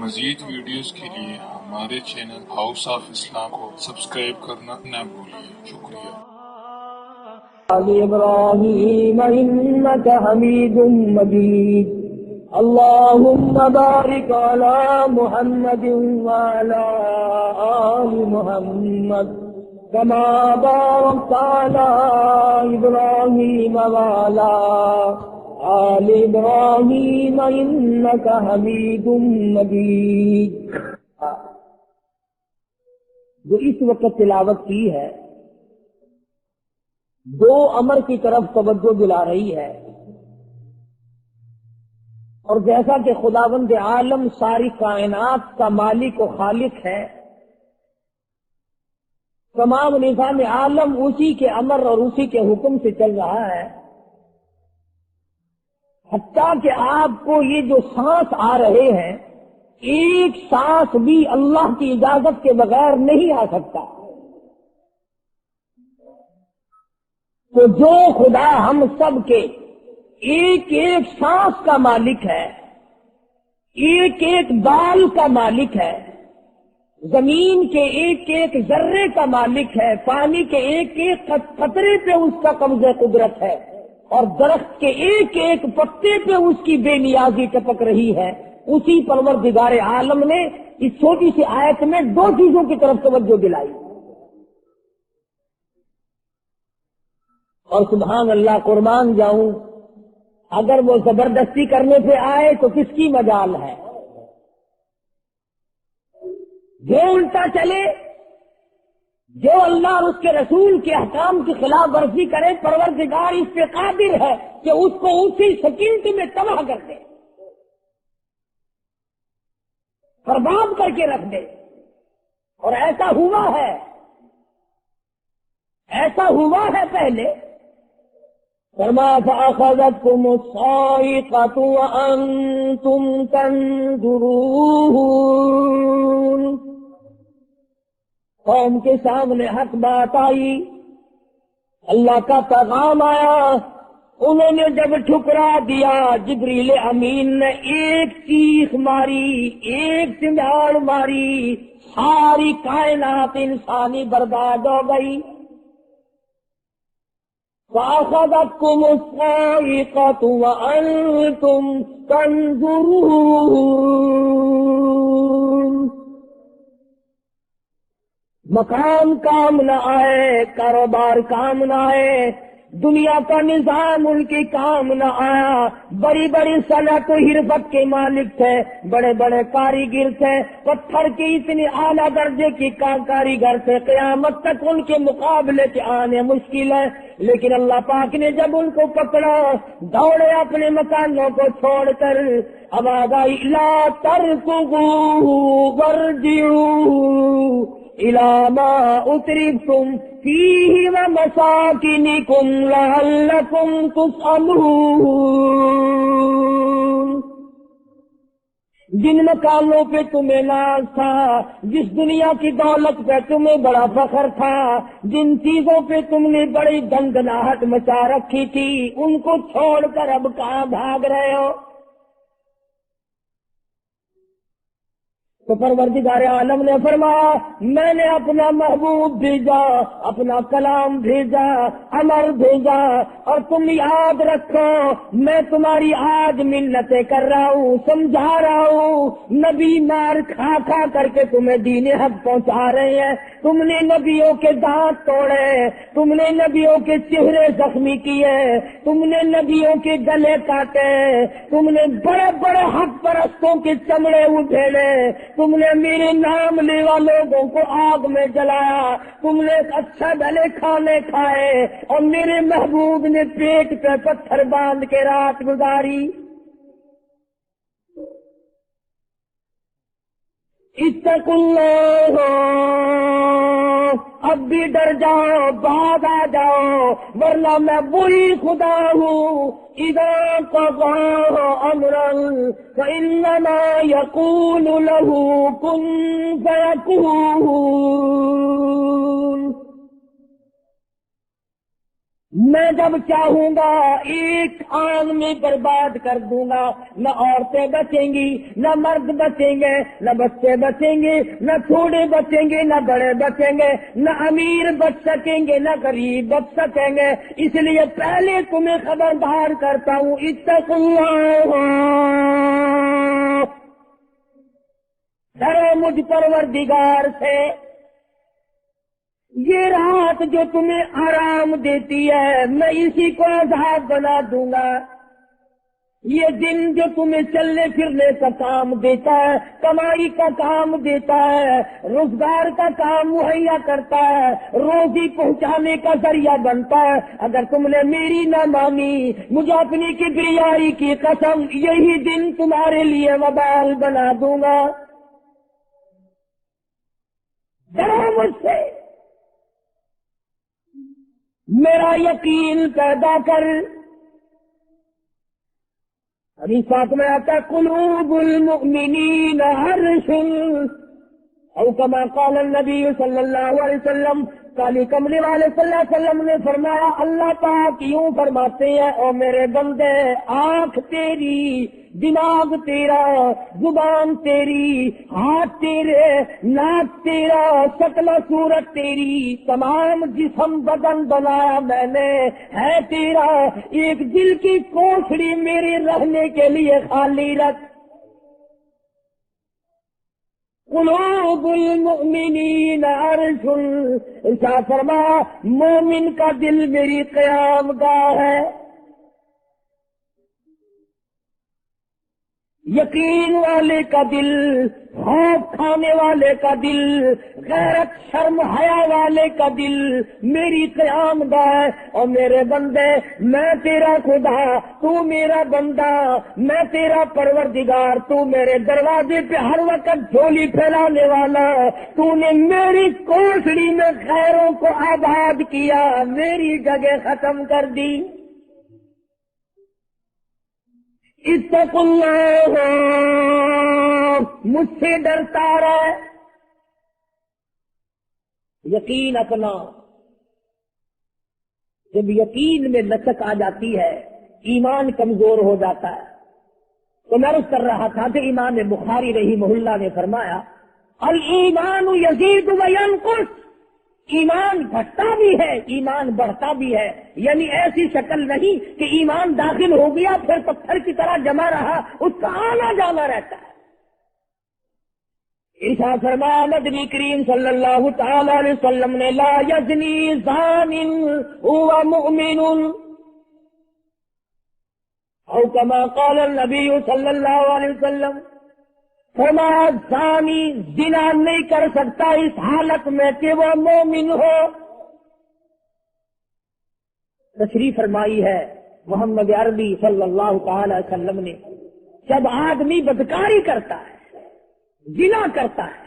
مزید ویڈیوز کے لیے ہمارے چینل ہاؤس آف اسلام کو سبسکرائب کرنا نہ بھولیے۔ شکریہ۔ آل ابراہیم انک حمید مجید اللہم بارک علی محمد وعلی آل محمد کما بارکت علی ابراہیم وعلی آل ابراہیم انک حمید مجید۔ جو اس وقت تلاوت کی ہے دو امر کی طرف توجہ دلا رہی ہے، اور جیسا کہ خداوند عالم ساری کائنات کا مالک و خالق ہے، تمام نظام عالم اسی کے امر اور اسی کے حکم سے چل رہا ہے، حتیٰ کہ آپ کو یہ جو سانس آ رہے ہیں ایک سانس بھی اللہ کی اجازت کے بغیر نہیں آ سکتا۔ تو جو خدا ہم سب کے ایک ایک سانس کا مالک ہے، ایک ایک بال کا مالک ہے، زمین کے ایک ایک ذرے کا مالک ہے، پانی کے ایک ایک قطرے پہ اس کا قبضہ قدرت ہے، اور درخت کے ایک ایک پتے پہ اس کی بے نیازی ٹپک رہی ہے، اسی پروردگار عالم نے اس چھوٹی سی آیت میں دو چیزوں کی طرف توجہ دلائی۔ اور سبحان اللہ، قربان جاؤں، اگر وہ زبردستی کرنے پہ آئے تو کس کی مجال ہے؟ جو الٹا چلے، جو اللہ اور اس کے رسول کے احکام کی خلاف ورزی کرے، پروردگار اس پہ قادر ہے کہ اس کو اسی سیکنڈ میں تباہ کر دے، برباد کر کے رکھ دے۔ اور ایسا ہوا ہے، ایسا ہوا ہے پہلے۔ فرمایا فَأَخَذَتْكُمُ الصَّاعِقَةُ وَأَنْتُمْ تَنْظُرُونَ، قوم کے سامنے حق بات آئی، اللہ کا پیغام آیا، انہوں نے جب ٹھکرا دیا، جبریل امین نے ایک چیخ ماری، ایک چنگاڑ ماری، ساری کائنات انسانی برباد ہو گئی۔ فَأَخَذَتْكُمُ الصَّاعِقَةُ وَأَنْتُمْ تَنْظُرُونَ۔ مکان کام نہ آئے، کاروبار کام نہ آئے، دنیا کا نظام ان کی کام نہ آیا، بڑی بڑی صنعت و حرفت کے مالک تھے، بڑے بڑے کاریگر تھے، پتھر کی اتنی اعلیٰ درجے کی کاریگر تھے، قیامت تک ان کے مقابلے کے آنے مشکل ہے، لیکن اللہ پاک نے جب ان کو پکڑا، دوڑے اپنے مکانوں کو چھوڑ کر، آواز آئی لا ترکضوا وارجعوا إِلَى مَا أُتْرِفْتُمْ فِيهِ وَمَسَاكِنِكُمْ لَعَلَّكُمْ تُسْأَلُونَ۔ جن مکانوں پہ تمہیں ناز تھا، جس دنیا کی دولت پہ تمہیں بڑا فخر تھا، جن چیزوں پہ تم نے بڑی دندناہٹ مچا رکھی تھی، ان کو چھوڑ کر اب کہاں بھاگ رہے ہو؟ تو پروردگار عالم نے فرمایا میں نے اپنا محبوب بھیجا، اپنا کلام بھیجا، امر بھیجا، اور تم یاد رکھو میں تمہاری آج منتیں کر رہا ہوں، سمجھا رہا ہوں، نبی مار کھا کھا کر کے تمہیں دین حق پہنچا رہے ہیں، تم نے نبیوں کے دانت توڑے، تم نے نبیوں کے چہرے زخمی کیے، تم نے نبیوں کے گلے کاٹے، تم نے بڑے بڑے حق پرستوں کے چمڑے ادھیڑے، تم نے میرے نام لیوا لوگوں کو آگ میں جلایا، تم نے اچھا بھلے کھانے کھائے، اور میرے محبوب نے پیٹ پہ پتھر باندھ کے رات گزاری۔ اتقوا اللہ، اب بھی ڈر جاؤ، بعد آ جاؤ، ورنہ میں وہی خدا ہوں اذا قضى امرا فانما يقول له كن فيكون۔ میں جب چاہوں گا ایک آن میں برباد کر دوں گا، نہ عورتیں بچیں گی، نہ مرد بچیں گے، نہ بچے بچیں گے، نہ چھوٹے بچیں گے، نہ بڑے بچیں گے، نہ امیر بچ سکیں گے، نہ غریب بچ سکیں گے۔ اس لیے پہلے تمہیں خبردار کرتا ہوں، اتقوا اللہ، ڈرو مجھ پروردگار سے۔ یہ رات جو تمہیں آرام دیتی ہے میں اسی کو عذاب بنا دوں گا۔ یہ دن جو تمہیں چلنے پھرنے کا کام دیتا ہے، کمائی کا کام دیتا ہے، روزگار کا کام مہیا کرتا ہے، روزی پہنچانے کا ذریعہ بنتا ہے، اگر تم نے میری نہ مانی، مجھے اپنی کبریائی کی قسم، یہی دن تمہارے لیے وبال بنا دوں گا۔ ڈرو مجھ سے، میرا یقین پیدا کر۔ حدیث میں آتا ہے قلوب المؤمنین عرش، او کما قال النبی صلی اللہ علیہ وسلم، کالی کملی والے صلی اللہ علیہ وسلم نے فرمایا، اللہ پاک یوں فرماتے ہیں، او میرے بندے، آنکھ تیری، دماغ تیرا، زبان تیری، ہاتھ تیرے، ناک تیرا، شکل و صورت تیری، تمام جسم بدن بنایا میں نے، ہے تیرا، ایک دل کی کوٹھڑی میرے رہنے کے لیے خالی رکھ۔ قلوب المؤمنین عرش، ارشاد فرمایا مومن کا دل میری قیام گاہ ہے۔ یقین والے کا دل، خوف کھانے والے کا دل، غیرت شرم حیا والے کا دل میری قیام گاہ۔ اور میرے بندے، میں تیرا خدا، تو میرا بندہ، میں تیرا پروردگار، تو میرے دروازے پہ ہر وقت جھولی پھیلانے والا، تو نے میری کوٹڑی میں خیروں کو آباد کیا، میری جگہ ختم کر دی۔ اتقوا اللہ، مجھ سے ڈرتا رہے۔ یقین اپنا، جب یقین میں لچک آ جاتی ہے، ایمان کمزور ہو جاتا ہے۔ تو میں عرض کر رہا تھا کہ امام بخاری رحمہ اللہ نے فرمایا، الایمان یزید و ینقص، ایمان گھٹتا بھی ہے، ایمان بڑھتا بھی ہے، یعنی ایسی شکل نہیں کہ ایمان داخل ہو گیا پھر پتھر کی طرح جمع رہا، اس کا آنا جانا رہتا ہے۔ ارشاد فرمایا نبی کریم صلی اللہ تعالی علیہ وسلم نے، لا یزنی زان هو مؤمن، او کما قال النبی صلی اللہ علیہ وسلم، فرمایا زانی زنا نہیں کر سکتا اس حالت میں کہ وہ مومن ہو۔ تشریف فرمائی ہے محمد عربی صلی اللہ تعالی وسلم نے، جب آدمی بدکاری کرتا ہے، زنا کرتا ہے،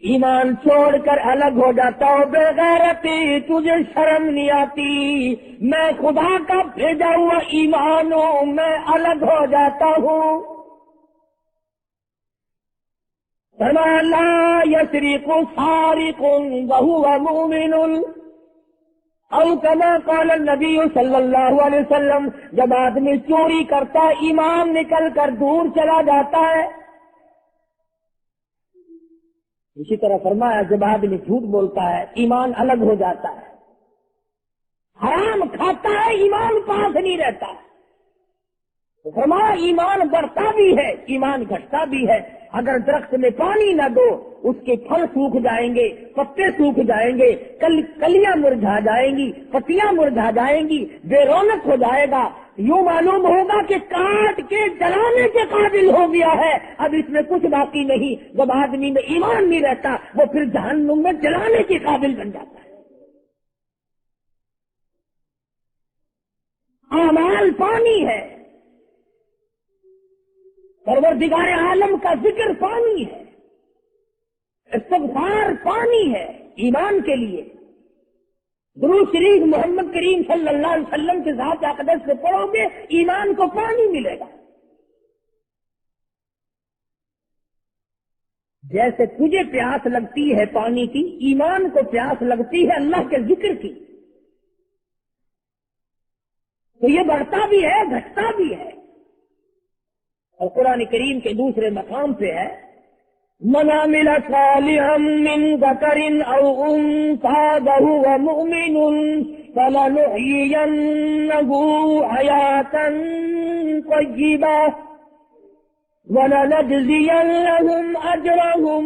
ایمان چھوڑ کر الگ ہو جاتا ہو، بے غیرتی تجھے شرم نہیں آتی، میں خدا کا بھیجا ہوا ایمان ہوں، میں الگ ہو جاتا ہوں۔ فرمایا لا یسرق سارق وهو مؤمن، او کما قال النبی صلی اللہ علیہ وسلم، جب آدمی چوری کرتا ہے ایمان نکل کر دور چلا جاتا ہے۔ اسی طرح فرمایا جب آدمی جھوٹ بولتا ہے ایمان الگ ہو جاتا ہے، حرام کھاتا ہے ایمان پاس نہیں رہتا۔ فرمایا ایمان بڑھتا بھی ہے، ایمان گھٹتا بھی ہے۔ اگر درخت میں پانی نہ دو اس کے پھل سوکھ جائیں گے، پتے سوکھ جائیں گے، کلیاں مرجھا جائیں گی، پتیاں مرجھا جائیں گی، بے رونق ہو جائے گا، یوں معلوم ہوگا کہ کاٹ کے جلانے کے قابل ہو گیا ہے، اب اس میں کچھ باقی نہیں۔ جب آدمی میں ایمان نہیں رہتا وہ پھر جہنم میں جلانے کے قابل بن جاتا ہے۔ اعمال پانی ہے، پروردگار عالم کا ذکر پانی ہے، استغفار پانی ہے ایمان کے لیے۔ درود شریف محمد کریم صلی اللہ علیہ وسلم کے ذات اقدس سے پڑھو گے ایمان کو پانی ملے گا۔ جیسے تجھے پیاس لگتی ہے پانی کی، ایمان کو پیاس لگتی ہے اللہ کے ذکر کی۔ تو یہ بڑھتا بھی ہے گھٹتا بھی ہے. اور قرآن کریم کے دوسرے مقام پہ ہے من عمل صالحا من ذکر او انثى وهو مؤمن فلنحيينه حياة طيبة وَلَنَجْزِيَنَّهُمْ أَجْرَهُمْ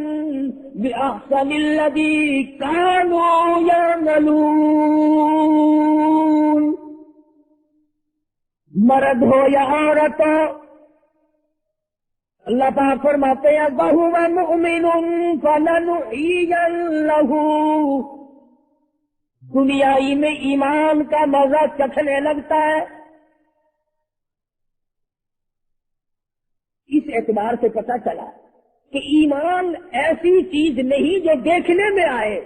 بِأَحْسَنِ الَّذِي كَانُوا يَعْمَلُونَ. مرد ہو یا عورت ہو، اللہ تعالیٰ فرماتے ہیں وَهُوَ مُؤْمِنٌ فَلَنُحْيِيَنَّهُ، دنیائی میں ایمان کا مزہ چکھنے لگتا ہے. اس اعتبار سے پتہ چلا کہ ایمان ایسی چیز نہیں جو دیکھنے میں آئے.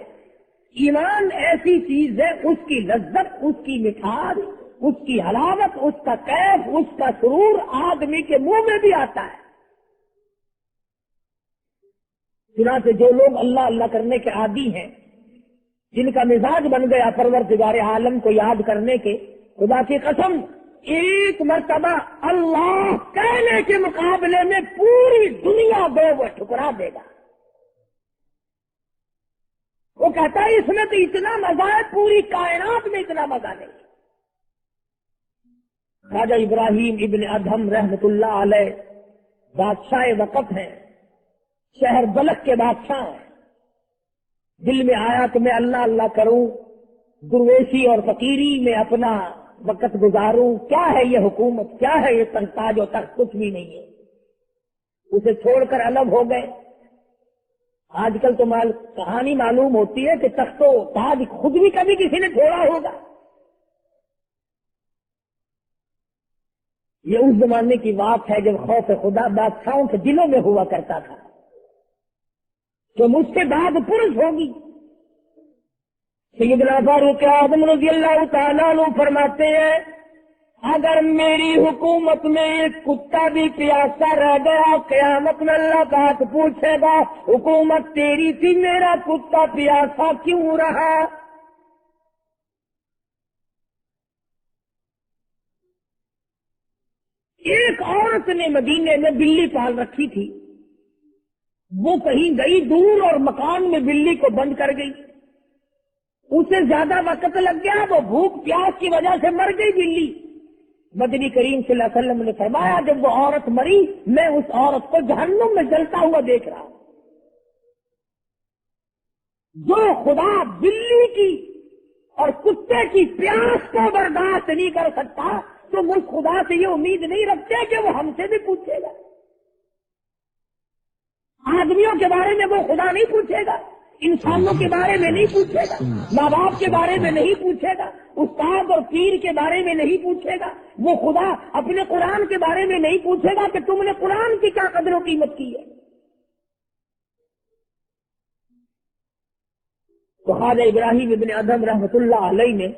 ایمان ایسی چیز ہے، اس کی لذت، اس کی مٹھاس، اس کی حلاوت، اس کا کیف، اس کا سرور آدمی کے منہ میں بھی آتا ہے. چنانچہ جو لوگ اللہ اللہ کرنے کے عادی ہیں، جن کا مزاج بن گیا پروردگار عالم کو یاد کرنے کے، خدا کی قسم ایک مرتبہ اللہ کہنے کے مقابلے میں پوری دنیا کو وہ ٹھکرا دے گا. وہ کہتا ہے اس میں تو اتنا مزہ ہے، پوری کائنات میں اتنا مزہ نہیں. خواجہ ابراہیم ابن ادہم رحمت اللہ علیہ بادشاہ وقت ہیں، شہر بلخ کے بادشاہ ہیں. دل میں آیا کہ میں اللہ اللہ کروں، درویشی اور فقیری میں اپنا وقت گزاروں. کیا ہے یہ حکومت، کیا ہے یہ تاج و تخت، کچھ بھی نہیں ہے. اسے چھوڑ کر الگ ہو گئے. آج کل تو کہانی معلوم ہوتی ہے کہ تخت و تاج خود بھی کبھی کسی نے چھوڑا ہوگا. یہ اس زمانے کی بات ہے جب خوف خدا بادشاہوں کے دلوں میں ہوا کرتا تھا کہ مجھ سے بعد پرس ہوگی. سیدنا فاروق اعظم رضی اللہ تعالیٰ عنہ فرماتے ہیں اگر میری حکومت میں ایک کتا بھی پیاسا رہ گیا، قیامت میں اللہ پاک پوچھے گا حکومت تیری تھی، میرا کتا پیاسا کیوں رہا؟ ایک عورت نے مدینے میں بلی پال رکھی تھی. وہ کہیں گئی دور اور مکان میں بلی کو بند کر گئی. اسے زیادہ وقت لگ گیا، وہ بھوک پیاس کی وجہ سے مر گئی بلی. مدنی کریم صلی اللہ علیہ وسلم نے فرمایا جب وہ عورت مری میں اس عورت کو جہنم میں جلتا ہوا دیکھ رہا ہوں. جو خدا بلی کی اور کتے کی پیاس کو برداشت نہیں کر سکتا تو اس خدا سے یہ امید نہیں رکھتے کہ وہ ہم سے بھی پوچھے گا. آدمیوں کے بارے میں وہ خدا نہیں پوچھے گا، انسانوں کے بارے میں نہیں پوچھے گا، ماں باپ کے بارے میں نہیں پوچھے گا، استاد اور پیر کے بارے میں نہیں پوچھے گا. وہ خدا اپنے قرآن کے بارے میں نہیں پوچھے گا کہ تم نے قرآن کی کیا قدر و قیمت کی ہے. تو خواجہ ابراہیم ابن ادہم رحمت اللہ علیہ نے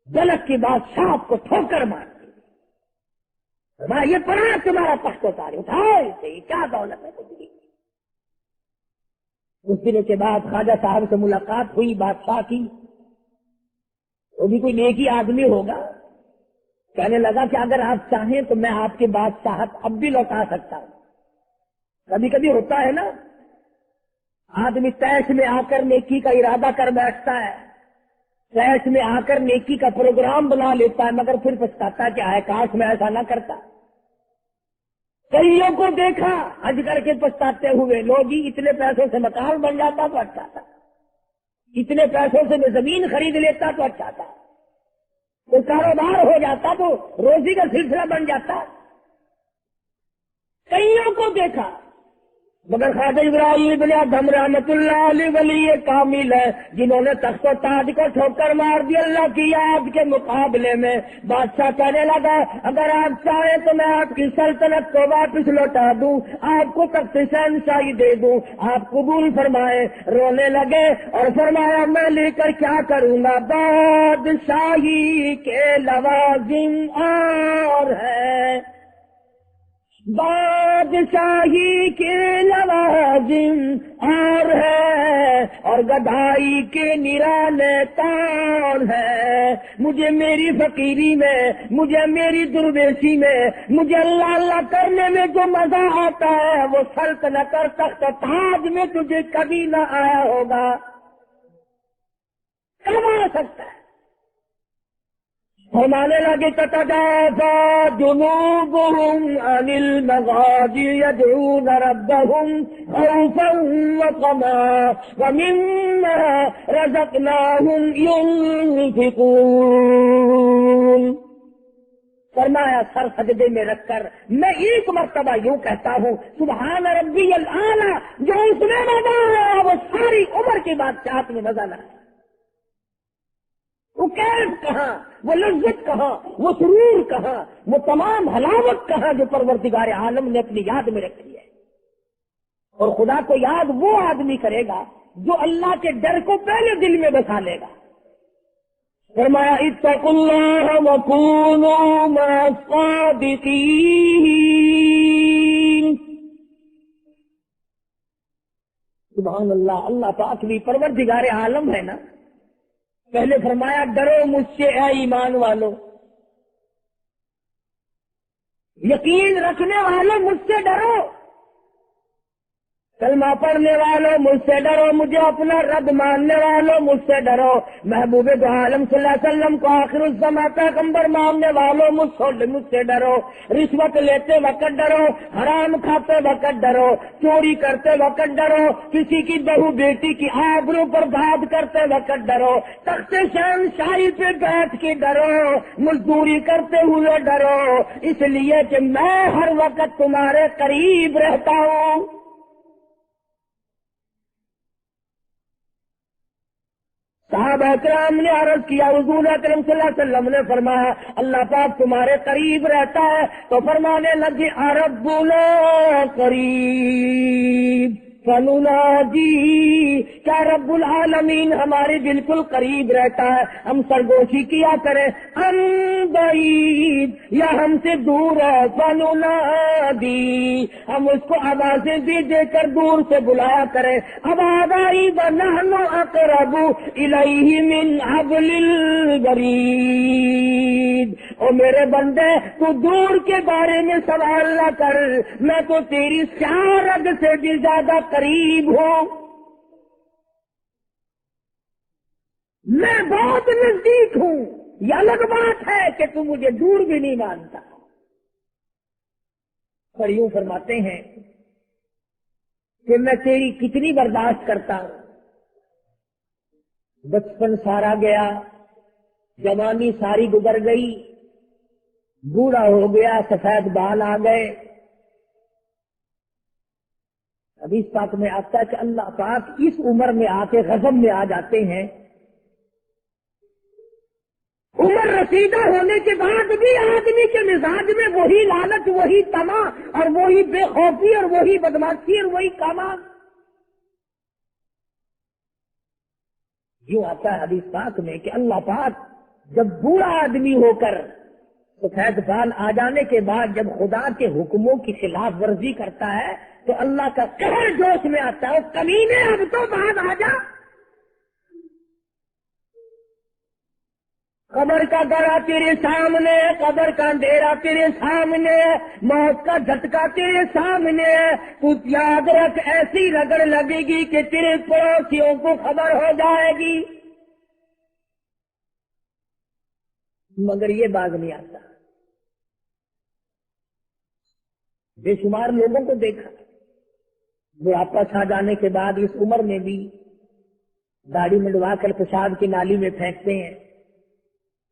بلخ کی بادشاہ کو ٹھوکر مار دی. یہ پڑھا تمہارا تخت اتارے، اٹھاؤ اسے، کیا دولت ہے کچھ بھی. کچھ دنوں کے بعد خواجہ صاحب سے ملاقات ہوئی بادشاہ کی. وہ بھی کوئی نیکی آدمی ہوگا. کہنے لگا کہ اگر آپ چاہیں تو میں آپ کی بادشاہت اب بھی لوٹا سکتا ہوں. کبھی کبھی ہوتا ہے نا، آدمی تیش میں آ کر نیکی کا ارادہ کر بیٹھتا ہے، تیش میں آ کر نیکی کا پروگرام بنا لیتا ہے، مگر پھر پچھتاتا ہے کہ آئے کاش میں ایسا نہ کرتا. کئیوں کو دیکھا حج کر کے پچھتاتے ہوئے، لوگ جی اتنے پیسوں سے مکان بن جاتا تو اچھا تھا، اتنے پیسوں سے میں زمین خرید لیتا تو اچھا تھا، کوئی کاروبار ہو جاتا تو روزی کا سلسلہ بن جاتا. کئیوں کو دیکھا مگر خواجہ ابراہیم ابن ادہم رحمت اللہ علیہ ولی کامل ہے جنہوں نے تخت و تاج کو ٹھوکر مار دی اللہ کی یاد کے مقابلے میں. بادشاہ کہنے لگا اگر آپ چاہیں تو میں آپ کی سلطنت کو واپس لوٹا دوں، آپ کو تخت شہنشاہی دے دوں، آپ قبول فرمائے. رونے لگے اور فرمایا میں لے کر کیا کروں گا، بادشاہی کے لوازم اور ہے، بادشاہی کے لوازم اور ہے، اور گدھائی کے نرانے تان ہے. مجھے میری فقیری میں، مجھے میری درویشی میں، مجھے اللہ اللہ کرنے میں جو مزہ آتا ہے وہ سلطنت اور تخت تاج میں تجھے کبھی نہ آیا ہوگا. کب آ سکتا ہے؟ فرمانے لگے تتجافى جنوبهم عن المضاجع يدعون ربهم خوفا وطمعا ومما رزقناهم ينفقون. فرمایا سر سجدے میں رکھ کر میں ایک مرتبہ یوں کہتا ہوں سبحان ربی الاعلی. جو اس میں مزہ ہے وہ ساری عمر کی بادشاہت میں مزہ نہ ہے. وہ کیف کہاں، وہ لذت کہاں، وہ سرور کہاں، وہ تمام حلاوت کہاں جو پروردگار عالم نے اپنی یاد میں رکھی ہے. اور خدا کو یاد وہ آدمی کرے گا جو اللہ کے ڈر کو پہلے دل میں بسا لے گا. فرمایا اتقوا اللہ وکونوا مع الصادقین. سبحان اللہ. اللہ پاک بھی پروردگار عالم ہے نا. پہلے فرمایا ڈرو مجھ سے اے ایمان والو، یقین رکھنے والوں مجھ سے ڈرو، کلمہ پڑھنے والوں مجھ سے ڈرو، مجھے اپنا رب ماننے والوں مجھ سے ڈرو، محبوب دو عالم صلی اللہ علیہ وسلم کو آخر الزمان پیغمبر ماننے والوں مجھ سے ڈرو. رشوت لیتے وقت ڈرو، حرام کھاتے وقت ڈرو، چوری کرتے وقت ڈرو، کسی کی بہو بیٹی کی آبرو پر بات کرتے وقت ڈرو، تخت شہنشاہی پہ بیٹھ کے ڈرو، مزدوری کرتے ہوئے ڈرو، اس لیے کہ میں ہر وقت تمہارے قریب رہتا ہوں. صحابہ کرام نے عرض کیا حضور اکرم صلی اللہ علیہ وسلم نے فرمایا اللہ پاک تمہارے قریب رہتا ہے. تو فرمانے لگے ربنا قریب فنناجی. کیا رب العالمین ہمارے بالکل قریب رہتا ہے؟ ہم سرگوشی کیا کریں ہم بعید یا ہم سے دور ہے. فننادی ہم اس کو آوازیں دے کر دور سے بلایا کریں. آواز آئی ونحن اقرب الیہ من حبل الورید. او میرے بندے تو دور کے بارے میں سوال نہ کر، میں تو تیری سیاہ رگ سے بھی زیادہ قریب ہوں. میں بہت نزدیک ہوں. یہ الگ بات ہے کہ تم مجھے دور بھی نہیں مانتا. اور یوں فرماتے ہیں کہ میں تیری کتنی برداشت کرتا ہوں. بچپن سارا گیا، جوانی ساری گزر گئی، بوڑھا ہو گیا، سفید بال آ گئے. حدیث پاک میں آتا ہے کہ اللہ پاک اس عمر میں آ کے غضب میں آ جاتے ہیں. عمر رسیدہ ہونے کے بعد بھی آدمی کے مزاج میں وہی لالچ، وہی طمع اور وہی بے خوفی اور وہی بدماشی اور وہی کامان. یوں آتا ہے حدیث پاک میں کہ اللہ پاک جب بوڑھا آدمی ہو کر سفید بال آ جانے کے بعد جب خدا کے حکموں کی خلاف ورزی کرتا ہے تو اللہ کا قہر جوش میں آتا ہے. کمینے اب تو بعد آ جا. قبر کا گڑا تیرے سامنے ہے، قبر کا اندھیرا تیرے سامنے ہے، موت کا جھٹکا تیرے سامنے ہے. تو یاد رکھ ایسی رگڑ لگے گی کہ تیرے پڑوسیوں کو خبر ہو جائے گی. مگر یہ باز نہیں آتا. بے شمار لوگوں کو دیکھا وہ آپس آ جانے کے بعد اس عمر میں بھی داڑھی منڈوا کر پیشاب کی نالی میں پھینکتے ہیں.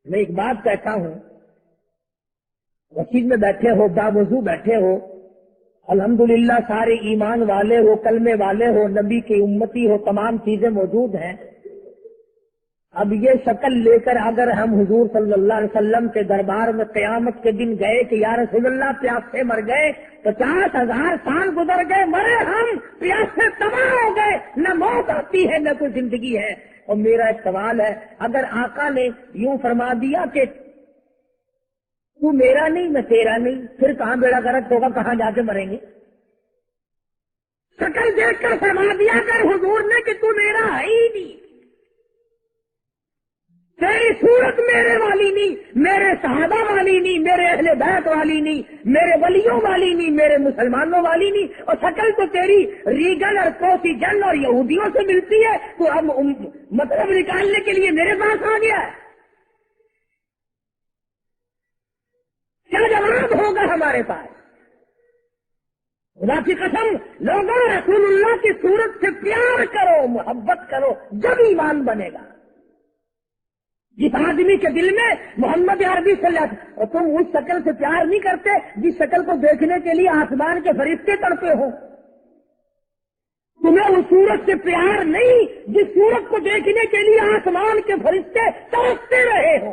میں ایک بات کہتا ہوں، مسجد میں بیٹھے ہو، باوضو بیٹھے ہو، الحمدللہ سارے ایمان والے ہو، کلمے والے ہو، نبی کی امتی ہو، تمام چیزیں موجود ہیں. اب یہ شکل لے کر اگر ہم حضور صلی اللہ علیہ وسلم کے دربار میں قیامت کے دن گئے کہ یا رسول اللہ پیاس سے مر گئے، 50,000 سال گزر گئے، مرے ہم، پیاس سے تباہ ہو گئے، نہ موت آتی ہے نہ کوئی زندگی ہے. اور میرا ایک سوال ہے، اگر آقا نے یوں فرما دیا کہ تو میرا نہیں میں تیرا نہیں، پھر کہاں بیڑا غرق ہوگا، کہاں جا کے مریں گے؟ شکل دیکھ کر فرما دیا کر حضور نے کہ تو میرا ہے ہی نہیں، تیری صورت میرے والی نہیں، میرے صحابہ والی نہیں، میرے اہل بیت والی نہیں، میرے ولیوں والی نہیں، میرے مسلمانوں والی نہیں، اور شکل تو تیری ریگل اور کوسی جن اور یہودیوں سے ملتی ہے، تو اب مطلب نکالنے کے لیے میرے پاس آ گیا ہے، کیا جواب ہوگا ہمارے پاس؟ خدا کی قسم، لوگوں رسول اللہ کی صورت سے پیار کرو، محبت کرو، جب ایمان بنے گا۔ جس آدمی کے دل میں محمد عربی صلی اللہ علیہ وسلم، اور تم اس شکل سے پیار نہیں کرتے جس شکل کو دیکھنے کے لیے آسمان کے فرشتے تڑپے ہو، تمہیں اس صورت سے پیار نہیں جس صورت کو دیکھنے کے لیے آسمان کے فرشتے تڑپتے رہے ہو،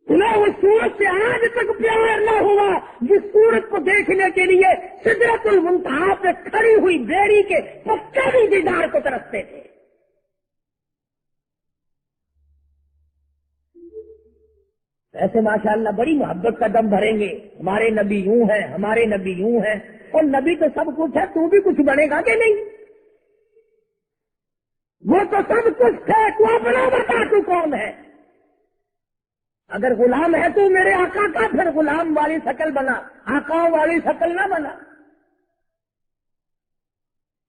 تمہیں اس صورت سے آج تک پیار نہ ہوا جس صورت کو دیکھنے کے لیے سدرۃ المنتہا پہ کھڑی ہوئی بیڑی کے پکے بھی دیدار کو ترستے تھے۔ ایسے ماشاءاللہ بڑی محبت کا دم بھریں گے، ہمارے نبی یوں ہیں، ہمارے نبی یوں ہیں، اور نبی تو سب کچھ ہے، تو بھی کچھ بنے گا کہ نہیں؟ وہ تو سب کچھ ہے، تو اپنا بتا تو کون ہے؟ اگر غلام ہے تو میرے آقا کا پھر غلام والی شکل بنا، آقا والی شکل نہ بنا۔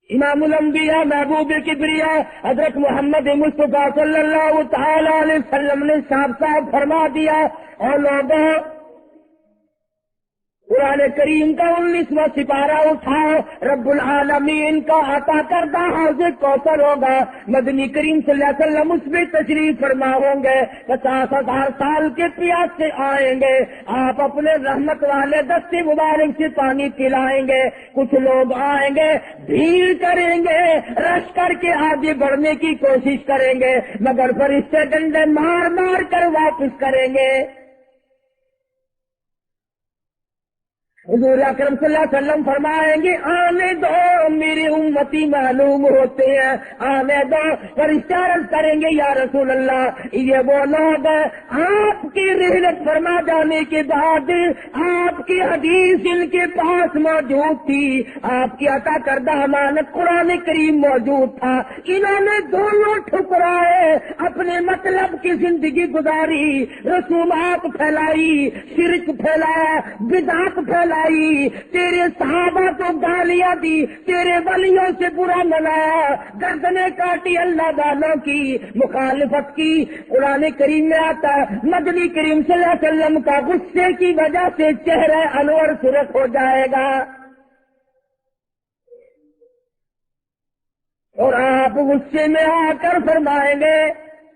امام الانبیاء محبوب کبریا حضرت محمد مصطفیٰ صلی اللہ تعالی علیہ وسلم نے صاف صاف فرما دیا، اور لوگوں قرآن کریم کا 19واں سپارہ اٹھاؤ، رب العالمین کا عطا کردہ حوض کوثر ہوگا، مدنی کریم صلی اللہ علیہ وسلم اس میں تشریف فرما ہوں گے، 50,000 سال کے پیاس سے آئیں گے، آپ اپنے رحمت والے دستے مبارک سے پانی پلائیں گے، کچھ لوگ آئیں گے بھیڑ کریں گے، رش کر کے آگے بڑھنے کی کوشش کریں گے، مگر فرشتے ڈنڈے مار مار کر واپس کریں گے۔ حضور اکرم صلی اللہ علیہ وسلم فرمائیں گے آنے دو میری امتی معلوم ہوتے ہیں، آنے دو، فرشتے عرض کریں گے یا رسول اللہ یہ وہ لوگ آپ کی رحلت فرما جانے کے بعد آپ کی حدیث ان کے پاس موجود تھی، آپ کی عطا کردہ امانت قرآن کریم موجود تھا، انہوں نے دونوں ٹھکرائے، اپنے مطلب کی زندگی گزاری، رسومات پھیلائی، شرک پھیلایا، بدعت پھیلائی، تیرے صحابہ کو گالیاں دی، تیرے ولیوں سے برا منایا، گردنیں کاٹی اللہ والوں کی، مخالفت کی۔ قرآن کریم میں آتا ہے مدنی کریم صلی اللہ علیہ وسلم کا غصے کی وجہ سے چہرہ انور سرخ ہو جائے گا، اور آپ غصے میں آ کر فرمائیں گے،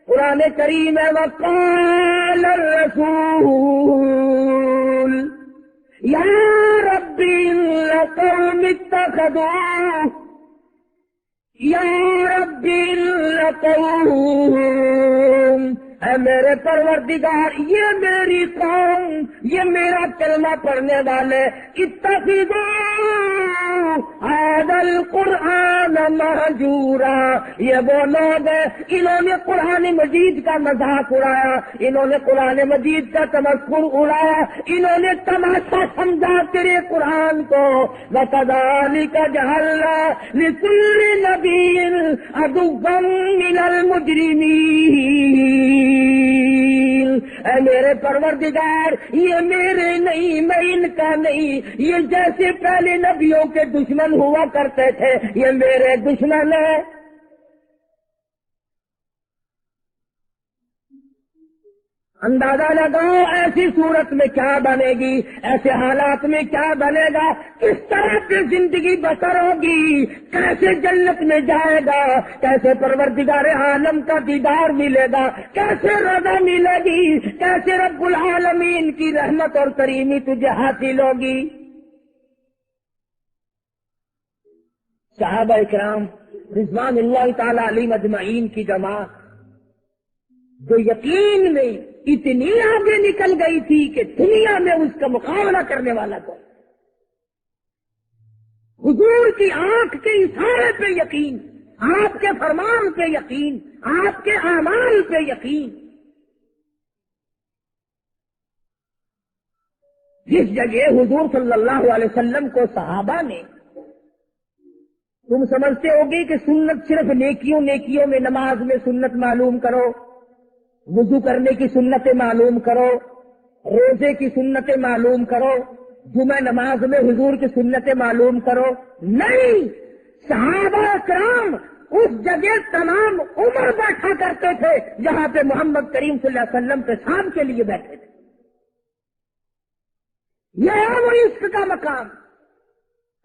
قرآن کریم ہے وقال الرسول یا ربی ان قوم اتخذوا یا ربی ان قوم، اے میرے پروردگار یہ میری قوم، یہ میرا کلمہ پڑھنے والے، اتخذوا هذا القرآن مہجورا، یہ وہ لوگ ہیں انہوں نے قرآن مجید کا مذاق اڑایا، انہوں نے قرآن مجید کا تمسخر اڑایا، انہوں نے تماشا سمجھا تیرے قرآن کو۔ وَكَذَلِكَ جَعَلْنَا لِكُلِّ نَبِيٍّ عَدُوًّا مِنَ الْمُجْرِمِينَ، اے میرے پروردگار یہ میرے نہیں، میں ان کا نہیں، یہ جیسے پہلے نبیوں کے دشمن ہوا کرتے تھے یہ میرے دشمن ہیں۔ اندازہ لگاؤ ایسی صورت میں کیا بنے گی، ایسے حالات میں کیا بنے گا، کس طرح کی زندگی بسر ہوگی، کیسے جنت میں جائے گا، کیسے پروردگار عالم کا دیدار ملے گا، کیسے رضا ملے گی، کیسے رب العالمین کی رحمت اور کریمی تجھے حاصل ہوگی۔ صحابہ اکرام رضوان اللہ تعالی علیہم اجمعین کی جماعت جو یقین میں اتنی آگے نکل گئی تھی کہ دنیا میں اس کا مقابلہ کرنے والا کو، حضور کی آنکھ کے اشارے پہ یقین، آپ کے فرمان پہ یقین، آپ کے اعمال پہ یقین، جس جگہ حضور صلی اللہ علیہ وسلم کو صحابہ نے، تم سمجھتے ہوگی کہ سنت صرف نیکیوں میں، نماز میں سنت معلوم کرو، وضو کرنے کی سنتیں معلوم کرو، روزے کی سنتیں معلوم کرو، جمعہ نماز میں حضور کی سنتیں معلوم کرو. نہیں، صحابہ کرام اس جگہ تمام عمر بیٹھا کرتے تھے جہاں پہ محمد کریم صلی اللہ علیہ وسلم پیشاب کے لیے بیٹھے تھے. یہ ہے وہ عشق کا مقام.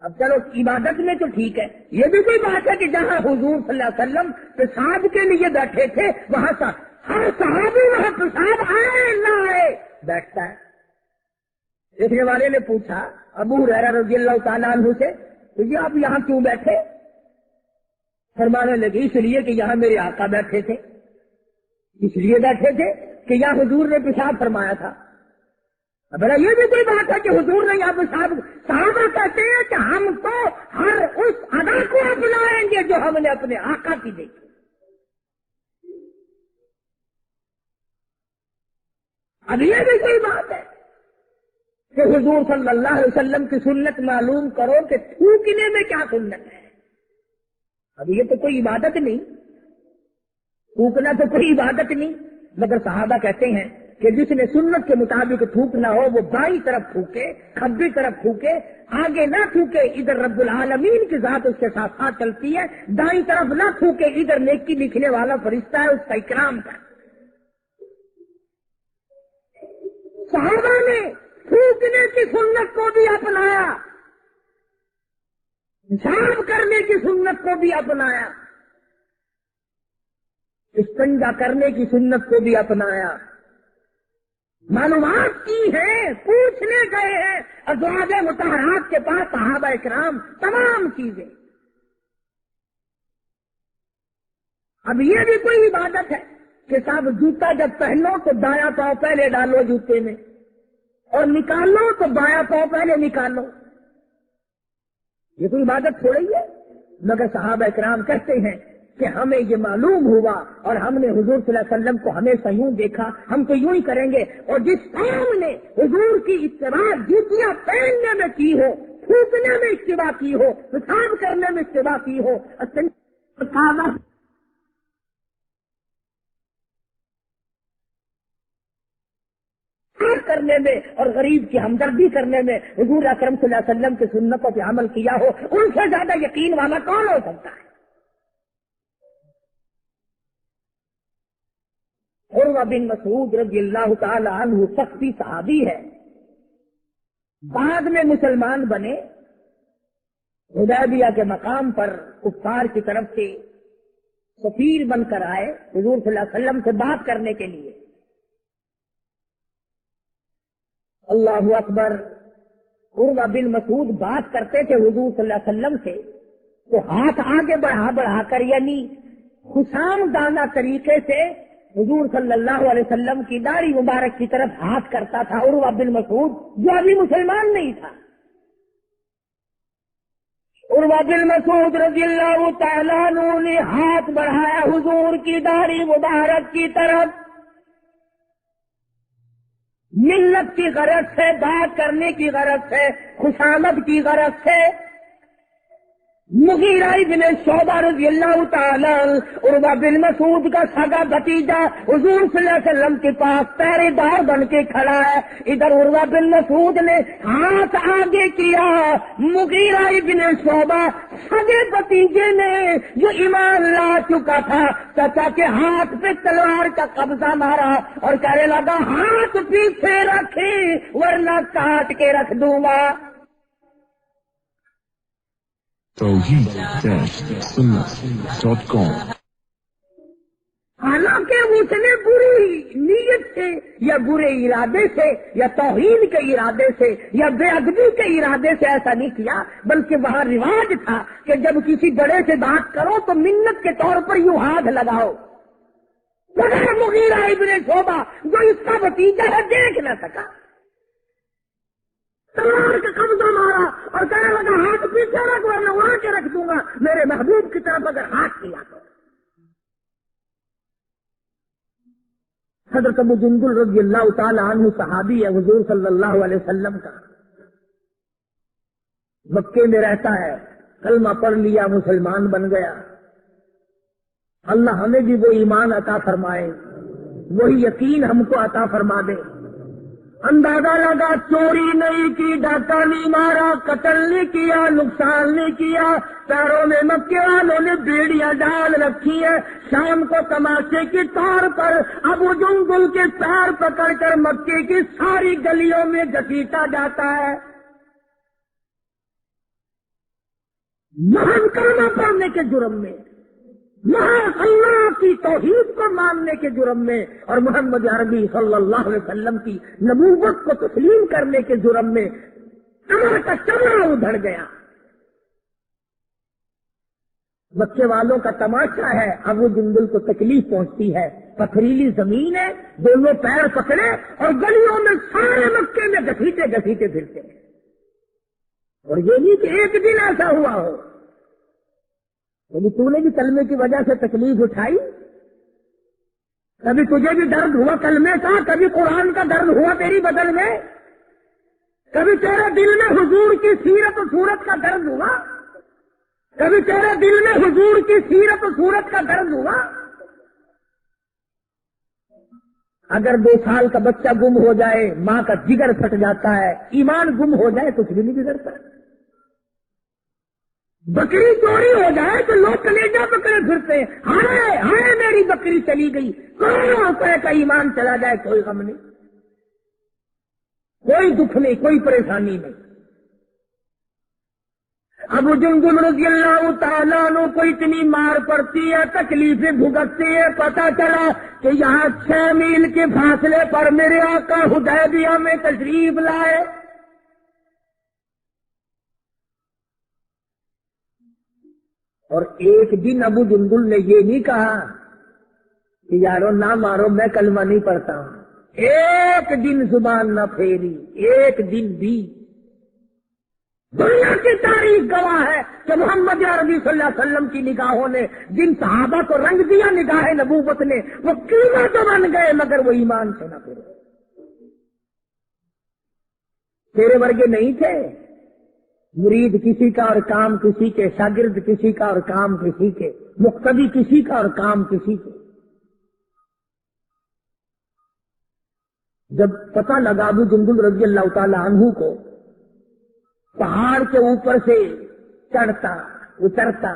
اب چلو عبادت میں تو ٹھیک ہے، یہ بھی کوئی بات ہے کہ جہاں حضور صلی اللہ علیہ وسلم پیشاب کے لیے بیٹھے تھے وہاں ہر صحابی وہاں پیشاب آئے نہ آئے بیٹھتا ہے. دیکھنے والے نے پوچھا ابو ہریرہ رضی اللہ تعالیٰ عنہ سے، تو یہ آپ یہاں کیوں بیٹھے؟ فرمانے لگے اس لیے کہ یہاں میرے آقا بیٹھے تھے، اس لیے بیٹھے تھے کہ یہاں حضور نے پیشاب فرمایا تھا. اب یہ بھی کوئی بات ہے کہ حضور نے یہاں پیشاب، صحابہ کہتے ہیں کہ ہم تو ہر اس ادا کو اپنائیں گے جو ہم نے اپنے آقا کی دیکھی. اب یہ بھی کوئی بات ہے کہ حضور صلی اللہ علیہ وسلم کی سنت معلوم کرو کہ تھوکنے میں کیا سنت ہے. اب یہ تو کوئی عبادت نہیں، تھوکنا تو کوئی عبادت نہیں، مگر صحابہ کہتے ہیں کہ جس نے سنت کے مطابق تھوکنا ہو وہ بائیں طرف تھوکے، کھبی طرف تھوکے، آگے نہ تھوکے، ادھر رب العالمین کی ذات اس کے ساتھ ساتھ چلتی ہے، دائیں طرف نہ تھوکے، ادھر نیکی لکھنے والا فرشتہ ہے اس کا اکرام کر. صحابہ نے تھوکنے کی سنت کو بھی اپنایا، پیشاب کرنے کی سنت کو بھی اپنایا، استنجا کرنے کی سنت کو بھی اپنایا، معلومات کی ہیں، پوچھنے گئے ہیں ازواج مطہرات کے پاس صحابہ اکرام تمام چیزیں. اب یہ بھی کوئی عبادت ہے کہ صاحب جوتا جب پہنو تو دایاں پاؤں پہلے ڈالو جوتے میں اور نکالو تو بایاں پاؤں پہلے نکالو. یہ کوئی عبادت تھوڑی ہے. مگر صحابہ اکرام کہتے ہیں کہ ہمیں یہ معلوم ہوا اور ہم نے حضور صلی اللہ علیہ وسلم کو ہمیشہ یوں دیکھا، ہم تو یوں ہی کریں گے. اور جس قوم نے حضور کی اتباع جوتیاں پہننے میں کی ہو، تھوکنے میں اتباع کی ہو، پیشاب کرنے میں اتباع کی ہو، کرنے میں اور غریب کی ہمدردی کرنے میں حضور اکرم صلی اللہ علیہ وسلم کی سنتوں پہ عمل کیا ہو، ان سے زیادہ یقین والا کون ہو سکتا ہے؟ عروہ بن مسعود رضی اللہ تعالی عنہ سختی صحابی ہے، بعد میں مسلمان بنے، حدیبیہ کے مقام پر کفار کی طرف سے سفیر بن کر آئے حضور صلی اللہ علیہ وسلم سے بات کرنے کے لیے. اللہ اکبر. عروہ بن مسعود بات کرتے تھے حضور صلی اللہ علیہ وسلم سے تو ہاتھ آگے بڑھا کر، یعنی خشام دانہ طریقے سے حضور صلی اللہ علیہ وسلم کی داڑھی مبارک کی طرف ہاتھ کرتا تھا عروہ بن مسعود، جو ابھی مسلمان نہیں تھا. عروہ بن مسعود رضی اللہ تعالیٰ عنہ نے ہاتھ بڑھایا حضور کی داڑھی مبارک کی طرف، ملت کی غرض سے، بات کرنے کی غرض سے، خوشامد کی غرض سے. مغیرہ بن شعبہ رضی اللہ تعالیٰ عروہ بن مسعود کا سگا بھتیجا حضور صلی اللہ علیہ وسلم کے پاس پہرے دار بن کے کھڑا ہے. ادھر عروہ بن مسعود نے ہاتھ آگے کیا، مغیرہ بن شعبہ سگے بھتیجے نے جو ایمان لا چکا تھا چچا کے ہاتھ پہ تلوار کا قبضہ مارا اور کہنے لگا ہاتھ پیچھے رکھے ورنہ کاٹ کے رکھ دوں گا. توحید-سنت.com. حالانکہ اس نے بری نیت سے یا برے ارادے سے یا توہین کے ارادے سے یا بے ادبی کے ارادے سے ایسا نہیں کیا، بلکہ وہاں رواج تھا کہ جب کسی بڑے سے بات کرو تو منت کے طور پر یوں ہاتھ لگاؤ. مگر مغیرہ ابن شعبہ جو اس کا بھتیجا ہے دیکھ نہ سکا، تلوار کا قبضہ مارا اور کہنے لگا ہاتھ پیچھے رکھ ورنہ وہاں کے رکھ دوں گا میرے محبوب کی طرف اگر ہاتھ کیا تو. حضرت ابو جندل رضی اللہ تعالی عنہ صحابی ہے حضور صلی اللہ علیہ وسلم کا، مکے میں رہتا ہے، کلمہ پڑھ لیا، مسلمان بن گیا۔ اللہ ہمیں بھی وہ ایمان عطا فرمائے، وہی یقین ہم کو عطا فرما دے۔ اندازہ لگا چوری نہیں کی، ڈاکہ نہیں مارا، قتل نہیں کیا، نقصان نہیں کیا، پیروں میں مکے والوں نے بیڑیاں ڈال رکھی ہے، شام کو تماشے کے طور پر ابو جندل کے پیر پکڑ کر مکے کی ساری گلیوں میں گھسیٹا جاتا ہے، محض کلمہ پڑھنے کے جرم میں، محض اللہ کی توحید کو ماننے کے جرم میں، اور محمد عربی صلی اللہ علیہ وسلم کی نبوت کو تسلیم کرنے کے جرم میں کمر کا چمڑا ادھڑ گیا۔ مکے والوں کا تماشا ہے، ابو جندل کو تکلیف پہنچتی ہے، پتھریلی زمین ہے، دونوں پیر پکڑے اور گلیوں میں سارے مکے میں گھسیٹے گھسیٹے پھرتے ہیں۔ اور یہ نہیں کہ ایک دن ایسا ہوا ہو، یعنی تو نے بھی کلمے کی وجہ سے تکلیف اٹھائی، کبھی تجھے بھی درد ہوا کلمے کا، کبھی قرآن کا درد ہوا تیری بدن میں، کبھی تیرے دل میں حضور کی سیرت و صورت کا درد ہوا، کبھی تیرے دل میں حضور کی سیرت و صورت کا درد ہوا۔ اگر 2 سال کا بچہ گم ہو جائے، ماں کا جگر پھٹ جاتا ہے، ایمان گم ہو جائے کچھ بھی نہیں بگڑتا۔ بکری چوری ہو جائے تو لوگ کلیجہ پکڑے پھرتے ہیں، ہائے ہائے میری بکری چلی گئی، کروڑوں روپے کا ایمان چلا جائے کوئی غم نہیں، کوئی دکھ نہیں، کوئی پریشانی نہیں۔ ابو جندل رضی اللہ تعالیٰ عنہ کو اتنی مار پڑتی ہے، تکلیفیں بھگتتی ہے، پتہ چلا کہ یہاں 6 میل کے فاصلے پر میرے آقا حدیبیہ میں تشریف لائے۔ اور ایک دن ابو جندل نے یہ نہیں کہا کہ یارو نہ مارو میں کلمہ نہیں پڑھتا ہوں، ایک دن زبان نہ پھیری، ایک دن بھی۔ دنیا کی تاریخ گواہ ہے کہ محمد عربی صلی اللہ علیہ وسلم کی نگاہوں نے جن صحابہ کو رنگ دیا نگاہ نبوت نے، وہ قیمہ تو بن گئے مگر وہ ایمان سے نہ پھرے۔ تیرے ورگے نہیں تھے، مرید کسی کا اور کام کسی کے، شاگرد کسی کا اور کام کسی کے، مقتدی کسی کا اور کام کسی کے۔ جب پتہ لگا ابو جندل رضی اللہ تعالی عنہ کو پہاڑ کے اوپر سے چڑھتا اترتا،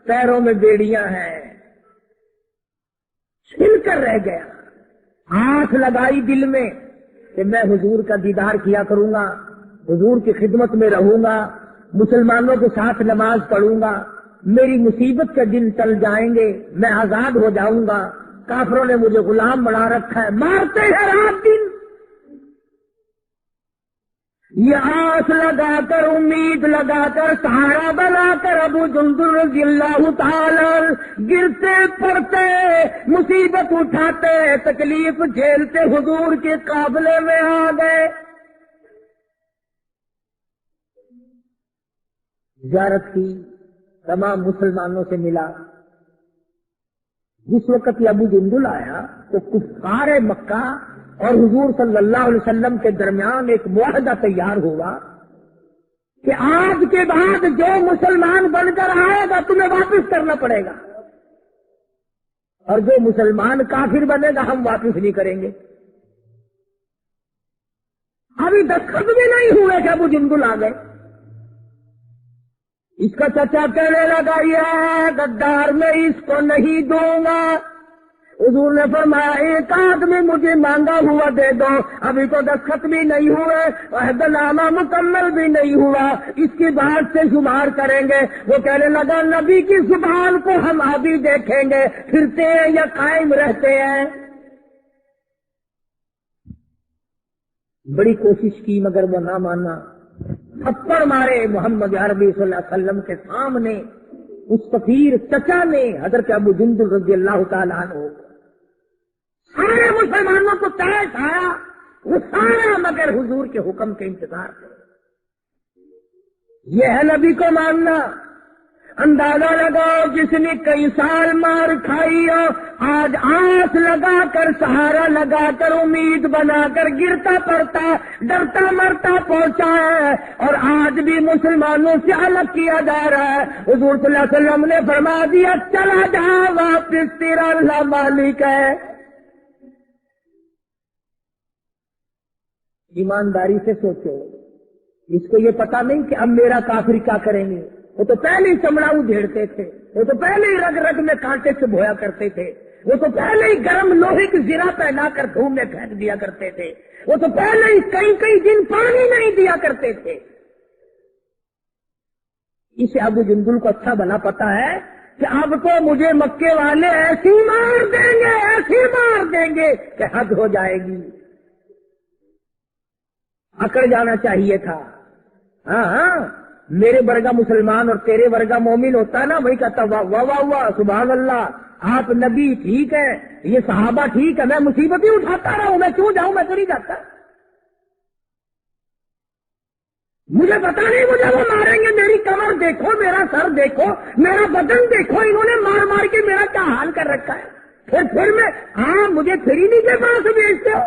پیروں میں بیڑیاں ہیں، چھل کر رہ گیا، آنکھ لگائی دل میں کہ میں حضور کا دیدار کیا کروں گا، حضور کی خدمت میں رہوں گا، مسلمانوں کے ساتھ نماز پڑھوں گا، میری مصیبت کے دن ٹل جائیں گے، میں آزاد ہو جاؤں گا، کافروں نے مجھے غلام بنا رکھا ہے، مارتے ہیں رات دن۔ یہ آس لگا کر، امید لگا کر، سہارا بنا کر ابو جندل رضی اللہ تعالی گرتے پڑتے، مصیبت اٹھاتے، تکلیف جھیلتے حضور کے قابلے میں آ گئے۔ زیارت کی، تمام مسلمانوں سے ملا۔ جس وقت یہ ابو جندل آیا تو کفار مکہ اور حضور صلی اللہ علیہ وسلم کے درمیان ایک معاہدہ تیار ہوا کہ آج کے بعد جو مسلمان بن کر آئے گا تمہیں واپس کرنا پڑے گا، اور جو مسلمان کافر بنے گا ہم واپس نہیں کریں گے۔ ابھی دستخط بھی نہیں ہوئے کہ ابو جندل آ گئے۔ اس کا چچا کہنے لگا یہ غدار میں اس کو نہیں دوں گا۔ حضور نے فرمایا ایک آدمی مجھے مانگا ہوا دے دو، ابھی تو دستخط بھی نہیں ہوئے، عہد نامہ مکمل بھی نہیں ہوا، اس کی بات سے شمار کریں گے۔ وہ کہنے لگا نبی کی زبان کو ہم ابھی دیکھیں گے، پھرتے ہیں یا قائم رہتے ہیں۔ بڑی کوشش کی مگر وہ نہ مانا، تھپڑ مارے محمد عربی صلی اللہ علیہ وسلم کے سامنے۔ اس فقیر چچا نے حضرت ابو جندل رضی اللہ تعالیٰ عنہ سارے مسلمانوں کو تیش آیا، وہ سارا مگر حضور کے حکم کے انتظار کرے۔ یہ ہے نبی کو ماننا، اندازہ لگاؤ جس نے کئی سال مار کھائی ہو، آج آس لگا کر، سہارا لگا کر، امید بنا کر گرتا پڑتا ڈرتا مرتا پہنچا ہے، اور آج بھی مسلمانوں سے الگ کیا جا رہا ہے۔ حضور صلی اللہ علیہ وسلم نے فرما دیا چلا جا واپس، تیرا اللہ مالک ہے۔ ایمانداری سے سوچو، اس کو یہ پتا نہیں کہ اب میرا کافر کیا کریں گے۔ وہ تو پہلے ہی چمڑا ادھیڑتے تھے، وہ تو پہلے ہی رگ رگ میں کانٹے سے بھویا کرتے تھے، وہ تو پہلے ہی گرم لوہے کی زرہ پہنا کر دھوم میں پھینک دیا کرتے تھے، وہ تو پہلے ہی کئی کئی دن پانی نہیں دیا کرتے تھے۔ اسے ابو جندل کو اچھا بنا پتا ہے کہ اب تو مجھے مکے والے ایسی مار دیں گے، ایسی مار دیں گے کہ حد ہو جائے گی۔ اکڑ جانا چاہیے تھا۔ ہاں ہاں، میرے ورگا مسلمان اور تیرے ورگا مومن ہوتا نا، وہی کہتا واہ واہ واہ واہ سبحان اللہ، آپ نبی ٹھیک ہے، یہ صحابہ ٹھیک ہے، میں مصیبت ہی اٹھاتا رہا ہوں، میں کیوں جاؤں، میں تو نہیں جاتا۔ مجھے پتا نہیں مجھے وہ ماریں گے، میری کمر دیکھو، میرا سر دیکھو، میرا بدن دیکھو، انہوں نے مار مار کے میرا کیا حال کر رکھا ہے، پھر میں ہاں مجھے پھر ہی نہیں کے پاس بھیجتے ہو۔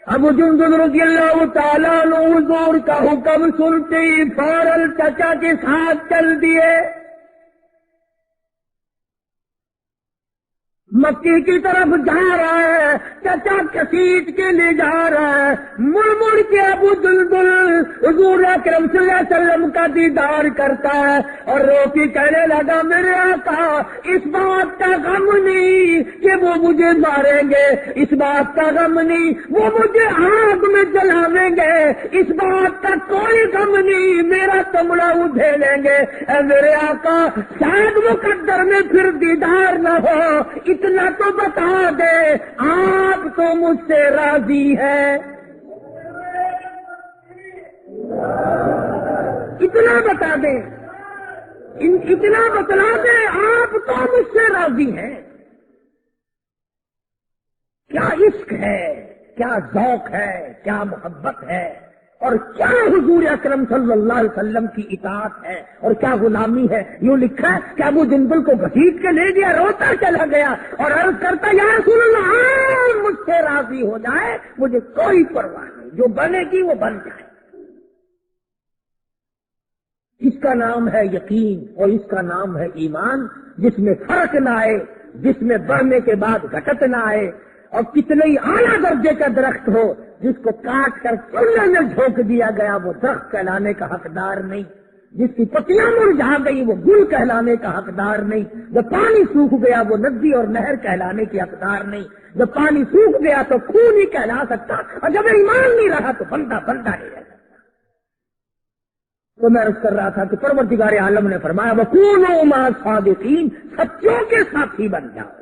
ابو جندل رضی اللہ تعالیٰ عنہ حضور کا حکم سنتے ہی فوراً چچا کے ساتھ چل دیے، مکی کی طرف جا رہا ہے، چچا کسیٹ کے لے جا رہا ہے، مڑ مڑ کے ابو جندل حضور اکرم صلی اللہ علیہ وسلم کا دیدار کرتا ہے اور رو کے کہنے لگا میرے آقا اس بات کا غم نہیں کہ وہ مجھے ماریں گے، اس بات کا غم نہیں وہ مجھے آگ میں جلاویں گے، اس بات کا کوئی غم نہیں میرا چمڑا ادھیڑیں گے۔ اے میرے آقا شاید مقدر میں پھر دیدار نہ ہو، اتنا تو بتا دے آپ تو مجھ سے راضی ہے، اتنا بتا دیں، اتنا بتلا دیں آپ تو مجھ سے راضی ہیں۔ کیا عشق ہے، کیا ذوق ہے، کیا محبت ہے، اور کیا حضور اکرم صلی اللہ علیہ وسلم کی اطاعت ہے اور کیا غلامی ہے۔ یوں لکھا ہے کہ ابو جندل کو گھسیٹ کے لے گیا، روتا چلا گیا اور عرض کرتا یا رسول اللہ آپ مجھ سے راضی ہو جائے، مجھے کوئی پرواہ نہیں، جو بنے گی وہ بن جائے۔ اس کا نام ہے یقین اور اس کا نام ہے ایمان، جس میں فرق نہ آئے، جس میں بڑھنے کے بعد گھٹت نہ آئے، اور کتنے ہی اعلیٰ درجے کا درخت ہو جس کو کاٹ کر چولہے میں جھونک دیا گیا وہ درخت کہلانے کا حقدار نہیں، جس کی پتیاں مرجھا گئی وہ گل کہلانے کا حقدار نہیں، جب پانی سوکھ گیا وہ ندی اور نہر کہلانے کی حقدار نہیں، جب پانی سوکھ گیا تو خون ہی کہلا سکتا، اور جب ایمان نہیں رہا تو بندہ بندہ نہیں رہ سکتا۔ تو میں عرض کر رہا تھا کہ پروردگار عالم نے فرمایا وَكُونُوا مَعَ الصَّادِقِينَ، سچوں کے ساتھی بن جاؤ،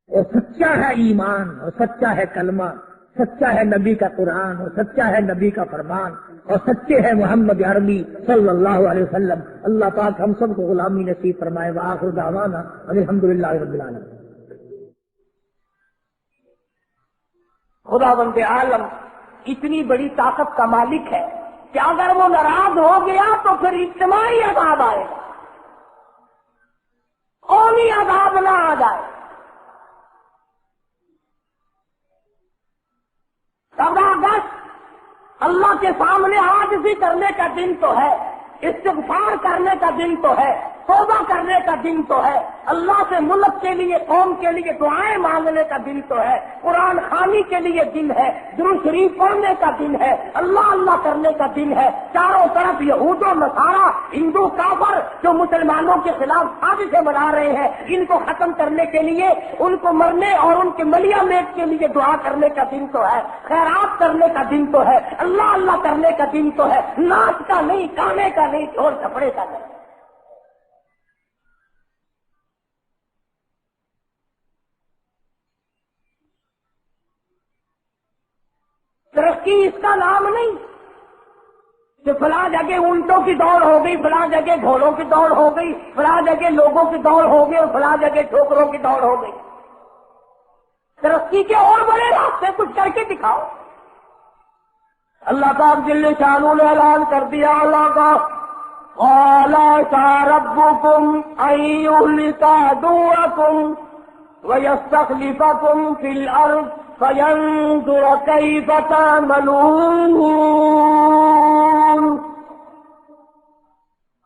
اور سچا ہے ایمان اور سچا ہے کلمہ، سچا ہے نبی کا قرآن اور سچا ہے نبی کا فرمان، اور سچے ہے محمد عربی صلی اللہ علیہ وسلم۔ اللہ پاک ہم سب کو غلامی نصیب فرمائے۔ وآخر دعوانا الحمدللہ رب العالمین۔ خداوند عالم اتنی بڑی طاقت کا مالک ہے کہ اگر وہ ناراض ہو گیا تو پھر اجتماعی عذاب آئے گا، قومی عذاب نہ آ جائے۔ 14 اگست اللہ کے سامنے عاجزی کرنے کا دن تو ہے، استغفار کرنے کا دن تو ہے، توبہ کرنے کا دن تو ہے، اللہ سے ملک کے لیے قوم کے لیے دعائیں مانگنے کا دن تو ہے، قرآن خوانی کے لیے دن ہے، درود شریف پڑھنے کا دن ہے، اللہ اللہ کرنے کا دن ہے۔ چاروں طرف یہود و نصارا، ہندو کافر جو مسلمانوں کے خلاف سازشیں بنا رہے ہیں، ان کو ختم کرنے کے لیے ان کو مرنے اور ان کے ملیا میٹ کے لیے دعا کرنے کا دن تو ہے، خیرات کرنے کا دن تو ہے، اللہ اللہ کرنے کا دن تو ہے، ناچ کا نہیں، گانے کا نہیں، ڈھول کپڑے کا نہیں۔ ترقی اس کا نام نہیں کہ فلاں جگہ اونٹوں کی دوڑ ہو گئی، فلاں جگہ گھوڑوں کی دوڑ ہو گئی، فلاں جگہ لوگوں کی دوڑ ہو گئی اور فلاں جگہ ٹھوکروں کی دوڑ ہو گئی۔ ترقی کے اور بڑے راستے کچھ کر کے دکھاؤ۔ اللہ پاک جل شانہ نے اعلان کر دیا اللہ کا قال ربكم ان يهلك عدوكم ويستخلفكم في الارض فينظر كيف تعملون.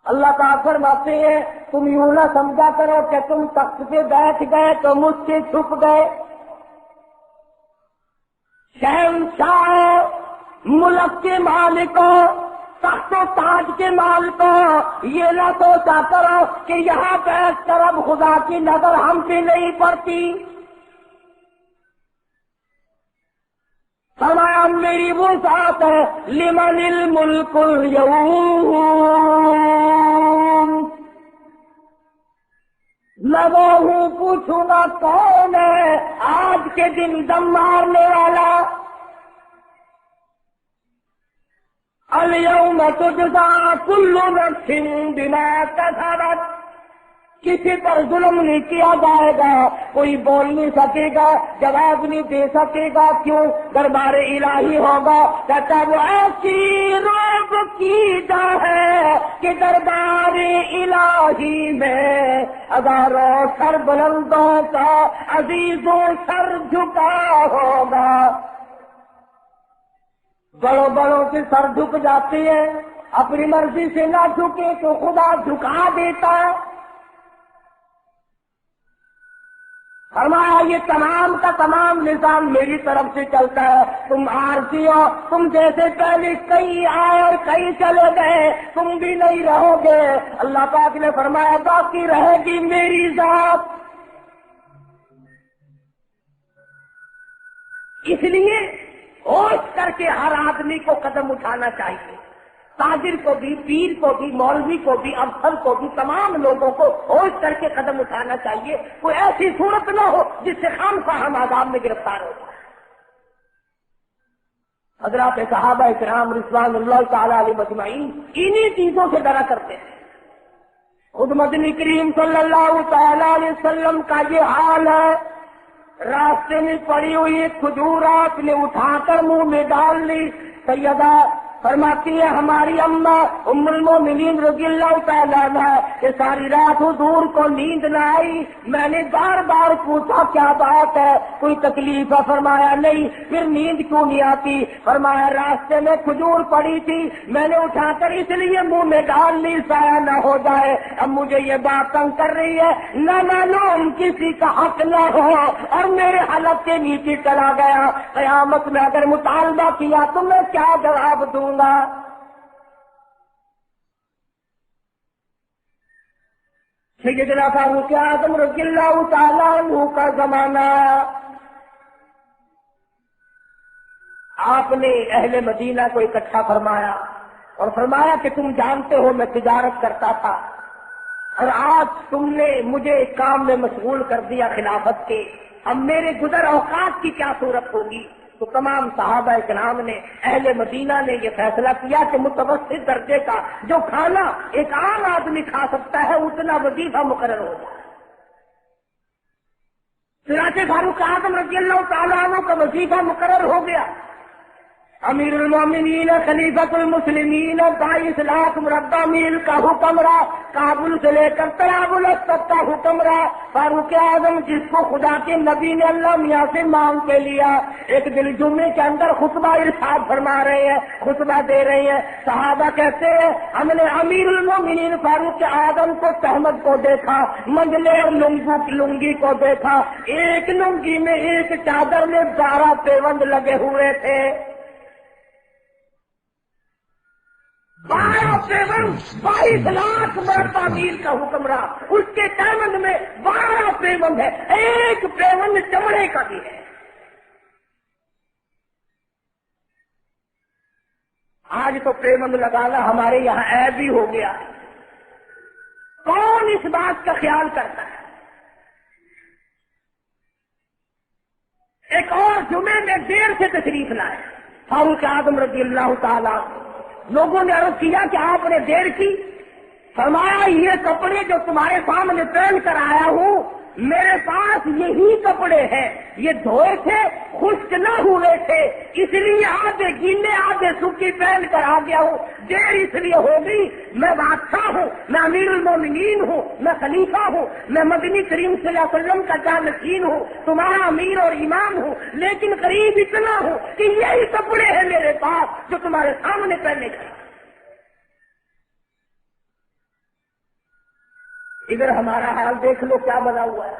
اللہ تعالیٰ فرماتے ہیں تم یوں نہ سمجھا کرو کہ تم تخت پہ بیٹھ گئے تو مجھ سے چھپ گئے. شہنشاہ ملک کے مالکوں تخت و تاج کے مالکوں یہ نہ سوچا کرو کہ یہاں بیٹھ کر اب خدا کی نظر ہم پہ نہیں پڑتی. فرمایا میری وہ ذات ہے لمن الملک اليوم میں وہ ہوں پوچھوں گا کون ہے آج کے دن دم مارنے والا. اليوم تجزا كل نفس بما كسبت. کسی پر ظلم نہیں کیا جائے گا, کوئی بول نہیں سکے گا, جواب نہیں دے سکے گا. کیوں؟ دربار الہی ہوگا. کہتا وہ ایسی روب کی جا ہے کہ دربار الہی میں ہزاروں سر بلندوں کا عزیزوں سر جھکا ہوگا. بڑوں بڑوں کے سر جھک جاتے ہیں, اپنی مرضی سے نہ جھکے تو خدا جھکا دیتا ہے. فرمایا یہ تمام کا تمام نظام میری طرف سے چلتا ہے. تم عارضی ہو, تم جیسے پہلے کئی آئے اور کئی چلے گئے, تم بھی نہیں رہو گے. اللہ پاک نے فرمایا باقی رہے گی میری ذات. اس لیے ہوش کر کے ہر آدمی کو قدم اٹھانا چاہیے. تاجر کو بھی, پیر کو بھی, مولوی کو بھی, افسر کو بھی, تمام لوگوں کو ہوش کر کے قدم اٹھانا چاہیے. کوئی ایسی صورت نہ ہو جس سے خامخواہ ہم عذاب میں گرفتار ہو جائیں. حضرات صحابہ کرام رضوان اللہ تعالی علیہ مجمعین انہی چیزوں سے ڈرا کرتے ہیں. خود مدنی کریم صلی اللہ تعالی علیہ وسلم کا یہ حال ہے. راستے میں پڑی ہوئی کھجور آپ نے اٹھا کر منہ میں ڈال لی. سیدہ فرماتی ہے ہماری اماں ام المومنین رضی اللہ تعالیٰ عنہ کہ ساری رات حضور کو نیند نہ آئی. میں نے بار بار پوچھا کیا بات ہے, کوئی تکلیف ہے؟ فرمایا نہیں. پھر نیند کیوں نہیں آتی؟ فرمایا راستے میں کھجور پڑی تھی, میں نے اٹھا کر اس لیے منہ میں ڈال لی ضائع نہ ہو جائے. اب مجھے یہ بات تنگ کر رہی ہے, نہ معلوم کسی کا حق نہ ہو اور میرے حلق کے نیچے چلا گیا. قیامت میں اگر مطالبہ کیا تو میں کیا جواب دوں گا؟ سیدنا فاروق اعظم رضی اللہ تعالیٰ عنہ کا زمانہ. آپ نے اہل مدینہ کو اکٹھا فرمایا اور فرمایا کہ تم جانتے ہو میں تجارت کرتا تھا اور آج تم نے مجھے ایک کام میں مشغول کر دیا خلافت کے. اب میرے گزر اوقات کی کیا صورت ہوگی؟ تو تمام صحابہ کرام نے, اہل مدینہ نے یہ فیصلہ کیا کہ متوسط درجے کا جو کھانا ایک عام آدمی کھا سکتا ہے اتنا وظیفہ مقرر ہو جائے. چنانچہ فاروق اعظم رضی اللہ تعالیٰ عنہ کا وظیفہ مقرر ہو گیا. امیر المومنین خلیفۃ المسلمین 22 لاکھ مربع میل کا حکم رہا, کابل سے لے کر طرابلس تک کا حکم رہا. فاروق اعظم جس کو خدا کے نبی نے اللہ میاں سے مانگ کے لیا, ایک دن جمعے کے اندر خطبہ ارشاد فرما رہے ہیں, خطبہ دے رہے ہیں. صحابہ کہتے ہیں ہم نے امیر المومنین فاروق اعظم کو تہمت کو دیکھا, منجلے اور لنگی کو دیکھا. ایک لنگی میں ایک چادر میں 12 پیوند لگے ہوئے تھے. 22 لاکھ مربع میل کا حکم رہا. اس کے پیوند میں 12 پیوند ہے, ایک پیوند چمڑے کا بھی ہے. آج تو پیوند لگانا ہمارے یہاں عیب بھی ہو گیا. کون اس بات کا خیال کرتا ہے؟ ایک اور جمعے میں دیر سے تشریف لائے فاروق اعظم رضی اللہ تعالیٰ. لوگوں نے عرض کیا کہ آپ نے دیر کی. فرمایا یہ کپڑے جو تمہارے سامنے پہن کر آیا ہوں میرے پاس یہی کپڑے ہیں، یہ دھوئے تھے، خشک نہ ہوئے تھے، اس لیے آدھے گیلے آدھے سوکھی پہن کر آ گیا ہوں۔ دیر اس لیے ہو گئی، میں بادشاہ ہوں، میں امیر المومنین ہوں، میں خلیفہ ہوں، میں مدنی کریم صلی اللہ علیہ وسلم کا جانشین ہوں، تمہارا امیر اور امام ہوں، لیکن قریب اتنا ہوں کہ یہی کپڑے ہیں میرے پاس جو تمہارے سامنے پہننے کے۔ ادھر ہمارا حال دیکھ لو کیا بنا ہوا ہے۔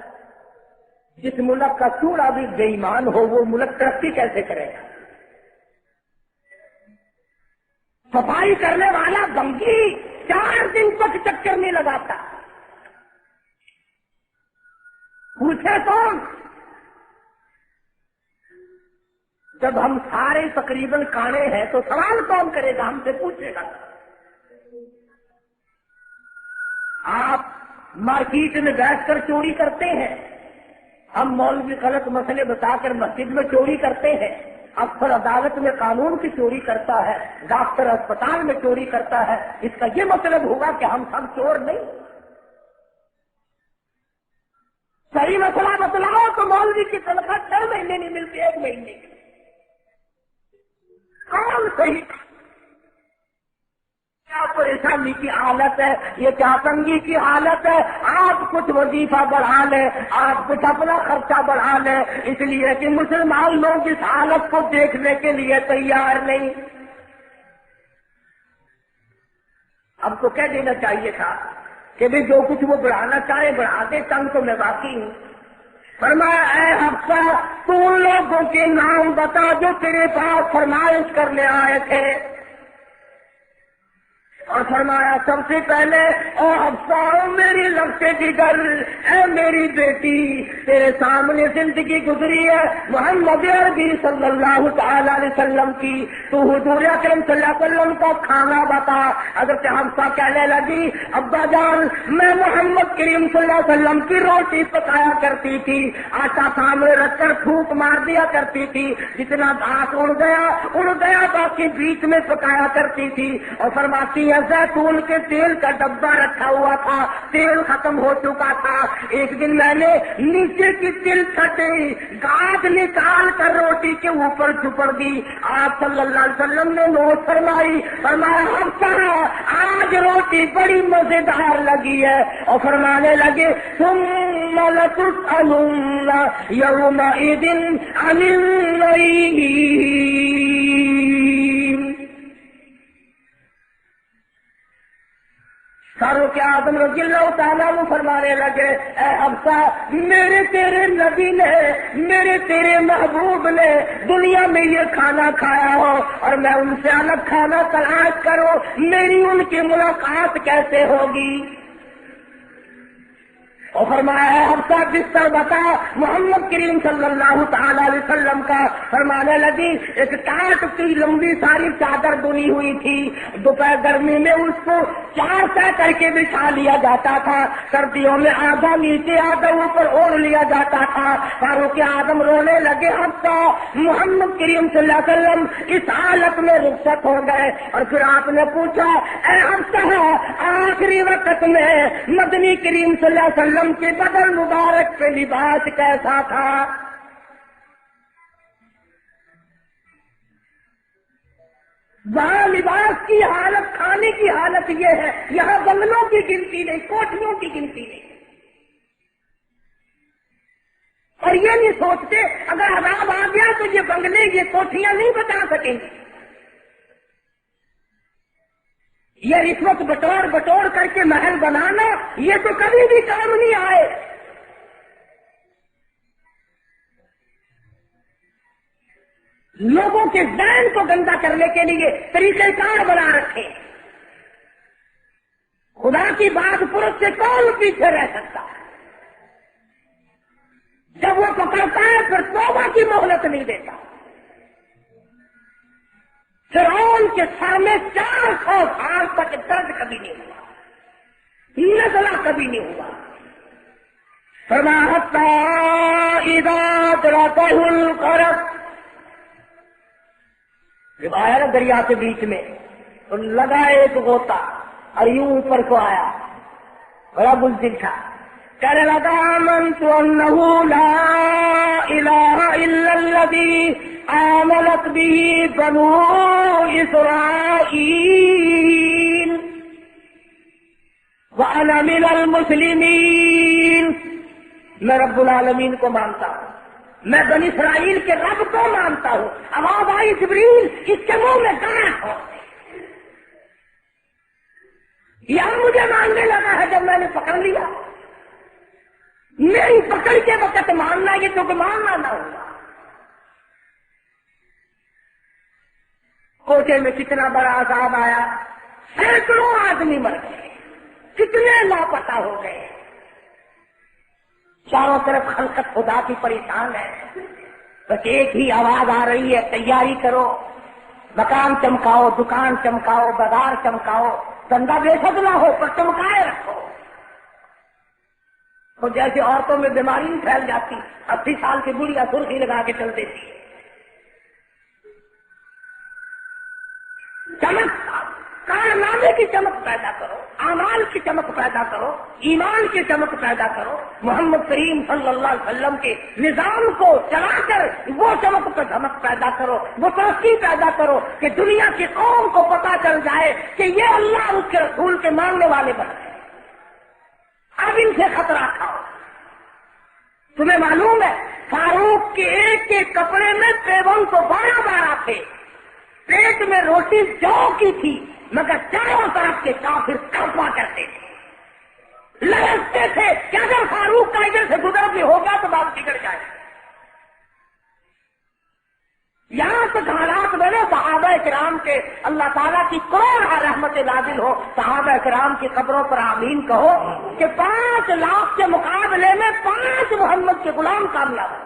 جس ملک کا چوڑا بھی بے ایمان ہو وہ ملک ترقی کیسے کرے گا؟ صفائی کرنے والا گنگی 4 دن تک چکر نہیں لگاتا، پوچھے کون؟ جب ہم سارے تقریباً کانے ہیں تو سوال کون کرے گا؟ ہم سے پوچھے گا۔ آپ مارکیٹ میں بیٹھ کر چوری کرتے ہیں، ہم مولوی غلط مسئلے بتا کر مسجد میں چوری کرتے ہیں، افسر عدالت میں قانون کی چوری کرتا ہے، ڈاکٹر اسپتال میں چوری کرتا ہے، اس کا یہ مطلب ہوگا کہ ہم سب چور نہیں؟ صحیح مسئلہ بتلاؤ تو مولوی کی تنخواہ 6 مہینے نہیں ملتی، 1 مہینے کی۔ کون صحیح؟ کیا پریشانی کی حالت ہے، یہ کیا تنگی کی حالت ہے؟ آپ کچھ وظیفہ بڑھا لیں، آپ کچھ اپنا خرچہ بڑھا لیں، اس لیے کہ مسلمان لوگ اس حالت کو دیکھنے کے لیے تیار نہیں۔ اب تو کہہ دینا چاہیے تھا کہ بھی جو کچھ وہ بڑھانا چاہے بڑھا دے، تنگ تو میں باقی ہوں۔ فرمایا اے حفصہ تو ان لوگوں کے نام بتا جو تیرے پاس فرمائش کرنے آئے تھے، اور فرمایا سب سے پہلے اے حفصہ میری لگتے جگر، اے میری بیٹی تیرے سامنے زندگی گزری ہے محمد عربی صلی اللہ تعالی علیہ وسلم کی، تو حضور اکرم صلی اللہ علیہ وسلم کا کھانا بتا۔ حضرت حفصہ کہنے لگی ابا جان میں محمد کریم صلی اللہ علیہ وسلم کی روٹی پکایا کرتی تھی، آٹا سامنے رکھ کر پھونک مار دیا کرتی تھی، جتنا بھاپ اڑ گیا باقی بیچ میں پکایا کرتی تھی۔ اور فرماتی ہے زیتون کے تیل کا ڈبہ رکھا ہوا تھا، تیل ختم ہو چکا تھا، ایک دن میں نے نیچے کی تل چھٹی گاج نکال کر روٹی کے اوپر چھپڑ دی، آپ صلی اللہ علیہ وسلم نے نوٹ فرمائی، فرمایا حفصہ آج روٹی بڑی مزیدار لگی ہے، اور فرمانے لگے ثم لتسألن یومئذ عن النعیم۔ فاروق اعظم رضی اللہ تعالیٰ عنہ فرمانے لگے اے حفصہ میرے تیرے نبی نے، میرے تیرے محبوب نے دنیا میں یہ کھانا کھایا ہو اور میں ان سے الگ کھانا تلاش کروں، میری ان کی ملاقات کیسے ہوگی؟ اور فرمایا ہے حفصہ بستر بتا محمد کریم صلی اللہ تعالی علیہ وسلم کا۔ فرمانے لگی ایک کاٹ کی لمبی ساری چادر بنی ہوئی تھی، دوپہر گرمی میں اس کو 4 طے کر کے بچھا لیا جاتا تھا، سردیوں میں آدھا نیچے آدھا اوپر اوڑھ لیا جاتا تھا۔ فاروق اعظم رونے لگے حفصہ محمد کریم صلی اللہ علیہ وسلم اس حالت میں رخصت ہو گئے، اور پھر آپ نے پوچھا اے حفصہ آخری وقت میں مدنی کریم صلی اللہ علیہ وسلم کے بدن مبارک پہ لباس کیسا تھا؟ وہاں لباس کی حالت، کھانے کی حالت یہ ہے، یہاں بنگلوں کی گنتی نہیں، کوٹھیوں کی گنتی نہیں، اور یہ نہیں سوچتے اگر عذاب آ گیا تو یہ بنگلے یہ کوٹھیاں نہیں بچا سکیں گے۔ یہ رشوت بٹور کر کے محل بنانا یہ تو کبھی بھی کام نہیں آئے۔ لوگوں کے ذہن کو گندا کرنے کے لیے طریقہ کار بنا رکھے۔ خدا کی بات پرس سے کون پیچھے رہ سکتا ہے؟ جب وہ پکڑتا ہے پھر توبہ کی مہلت نہیں دیتا۔ فرعون کے سر میں 400 سال تک درد کبھی نہیں ہوا، نزلہ کبھی نہیں ہوا۔ فرمایا حتی اذا ادرکہ الغرق، جب آیا نا دریا کے بیچ میں تو لگا ایک غوطہ اور یوں اوپر کو آیا، بڑا بزدل تھا، کہنے لگا آمنت انہ لا الہ الا الذی آمنت بہ بنو اسرائیل وَأَنَا مِنَ الْمُسْلِمِينَ، میں رب العالمین کو مانتا ہوں، میں بنی اسرائیل کے رب کو مانتا ہوں۔ آواز آئی جبریل اس کے منہ میں گانا ہو، یہاں مجھے ماننے لگا ہے جب میں نے پکڑ لیا، میری پکڑ کے وقت ماننا یہ تو ماننا نہ ہوگا۔ کوچے میں کتنا بڑا عذاب آیا، سینکڑوں آدمی مر گئے، کتنے لاپتہ ہو گئے، چاروں طرف خلقت خدا کی پریشان ہے، بس ایک ہی آواز آ رہی ہے، تیاری کرو، مکان چمکاؤ، دکان چمکاؤ، بازار چمکاؤ، دھندا بے شک نہ ہو پر چمکائے رکھو۔ تو جیسے عورتوں میں بیماری نہیں پھیل جاتی، 80 سال کی بڑھیا سرخی لگا کے چل دیتی ہے، چمک کارنامے کی چمک پیدا کرو، اعمال کی چمک پیدا کرو، ایمان کی چمک پیدا کرو، محمد کریم صلی اللہ علیہ وسلم کے نظام کو چلا کر وہ چمک پر دھمک پیدا کرو، وہ ترقی پیدا کرو کہ دنیا کی قوم کو پتا چل جائے کہ یہ اللہ اور اس کے رسول کے ماننے والے بن گئے۔ اب ان سے خطرہ کھاؤ۔ تمہیں معلوم ہے فاروق کے ایک ایک کپڑے میں 53 تو 12 تھے، پیٹ میں روٹی جو کی تھی مگر چاروں طرف کے کافر کانپا کرتے تھے، لڑکتے تھے کہ اگر فاروق کا ادھر سے گزر بھی ہوگا تو بات بگڑ جائے۔ یہاں تک حالات میں نے صحابہ کرام کے اللہ تعالیٰ کی کروڑ رحمت نازل ہو، صحابہ کرام کی قبروں پر آمین کہو کہ 5 لاکھ کے مقابلے میں 5 محمد کے غلام کامیاب ہیں،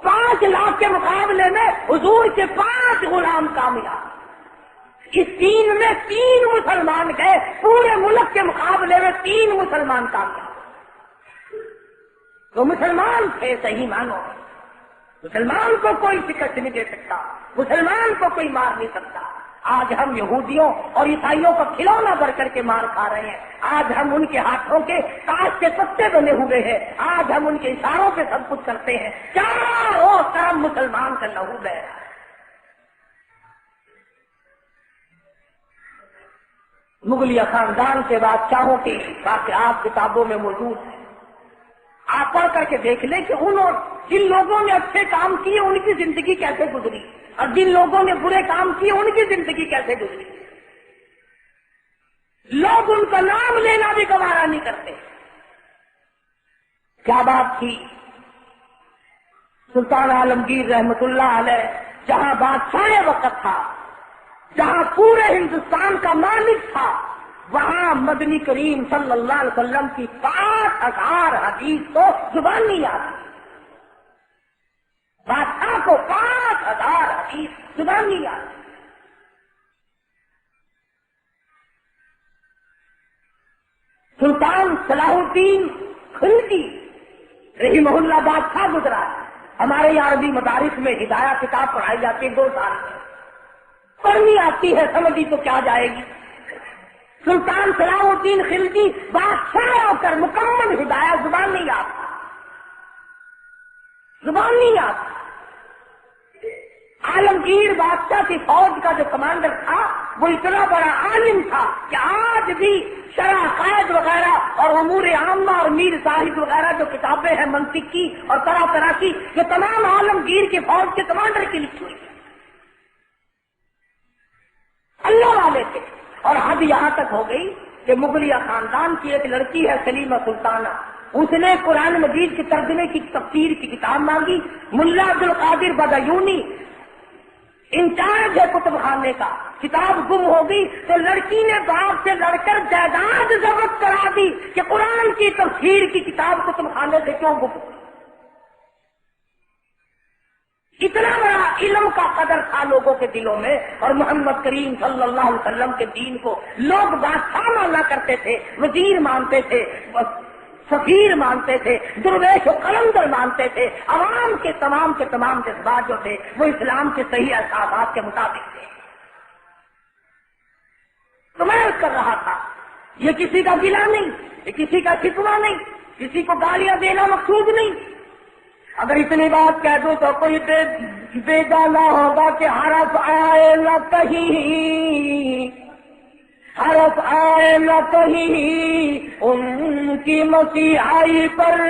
5 لاکھ کے مقابلے میں حضور کے 5 غلام کامیاب۔ اس 3 میں 3 مسلمان گئے، پورے ملک کے مقابلے میں 3 مسلمان کامیاب۔ تو مسلمان تھے، صحیح مانو، مسلمان کو کوئی شکست نہیں دے سکتا، مسلمان کو کوئی مار نہیں سکتا۔ آج ہم یہودیوں اور عیسائیوں کا کھلونا بھر کر کے مار کھا رہے ہیں، آج ہم ان کے ہاتھوں کے تاش کے پتے بنے ہوئے ہیں، آج ہم ان کے اشاروں پہ سب کچھ کرتے ہیں، چاروں طرف مسلمان کا لہو بہ رہا ہے۔ مغلیہ خاندان کے بادشاہوں کے واقعات کتابوں میں موجود ہیں، آپ پڑھ کر کے دیکھ لیں کہ جن لوگوں نے اچھے کام کیے ان کی زندگی کیسے گزری اور جن لوگوں نے برے کام کیے ان کی زندگی کیسے گزری۔ لوگ ان کا نام لینا بھی گوارا نہیں کرتے۔ کیا بات تھی؟ سلطان عالمگیر رحمت اللہ علیہ جہاں بادشاہ وقت تھا، جہاں پورے ہندوستان کا مالک تھا، وہاں مدنی کریم صلی اللہ علیہ وسلم کی 5000 حدیث تو زبانی یاد تھی، بادشاہ کو 5000 حدیث زبانی یاد تھی۔ سلطان صلاح الدین خلجی رحمہ اللہ بادشاہ گزرا، ہمارے یہاں عربی مدارس میں ہدایہ کتاب پڑھائی جاتی ہے 2 سال میں، پڑھنی آتی ہے سمجھی تو کیا جائے گی۔ سلطان صلاح الدین خلجی بادشاہ ہو کر مکمل ہدایہ زبان نہیں یاد تھا، زبان نہیں یاد تھا۔ عالمگیر بادشاہ کی فوج کا جو کمانڈر تھا وہ اتنا بڑا عالم تھا کہ آج بھی شرح قائد وغیرہ اور امور عامہ اور میر صاحب وغیرہ جو کتابیں ہیں منطق کی اور طرح طرح کی، جو تمام عالمگیر کی فوج کے کمانڈر کی لکھی ہوئی ہے، اللہ والے تھے۔ اور حد یہاں تک ہو گئی کہ مغلیہ خاندان کی ایک لڑکی ہے سلیمہ سلطانہ، اس نے قرآن مجید کے ترجمے کی تفسیر کی کتاب مانگی، ملا عبد القادر بدایونی انچارج ہے کتب خانے کا، کتاب گم ہو گئی تو لڑکی نے باپ سے لڑ کر جائیداد ضبط کرا دی کہ قرآن کی تفسیر کی کتاب کتب خانے سے کیوں گم ہوئی۔ اتنا بڑا علم کا قدر تھا لوگوں کے دلوں میں، اور محمد کریم صلی اللہ علیہ وسلم کے دین کو لوگ بادشاہ مانا کرتے تھے، وزیر مانتے تھے، سفیر مانتے تھے، درویش و قلندر مانتے تھے۔ عوام کے تمام جذبات جو تھے وہ اسلام کے صحیح احساسات کے مطابق تھے۔ تو میں عرض کر رہا تھا یہ کسی کا گلا نہیں، یہ کسی کا شکوہ نہیں، کسی کو گالیاں دینا مقصود نہیں۔ اگر اتنی بات کہہ دوں تو کوئی بیگانہ ہوگا کہ حرف آئے نہ کہیں، حرف آئے نہ کہیں ان کی مسیحائی پر،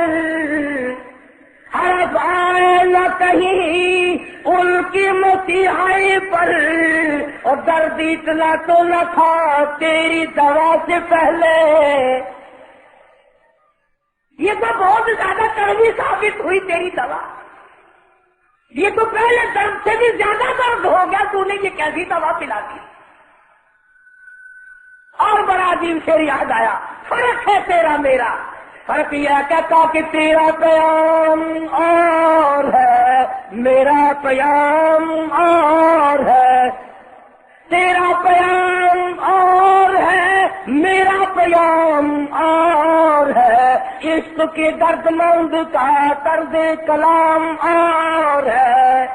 حرف آئے نہ کہیں ان کی مسیحائی پر، اور درد اتنا تو نہ تھا تیری دوا سے پہلے۔ یہ تو بہت زیادہ کڑوی ثابت ہوئی تیری دوا، یہ تو پہلے درد سے بھی زیادہ درد ہو گیا، تو نے یہ کیسی دوا پلا دی؟ اور بڑا عجیب شعر یاد آیا، فرق ہے تیرا میرا، فرق یہ کہتا کہ تیرا پیام اور ہے میرا پیام اور ہے، تیرا پیام اور ہے میرا پیام اور ہے، عشق کے درد مند کا طرز کلام اور ہے،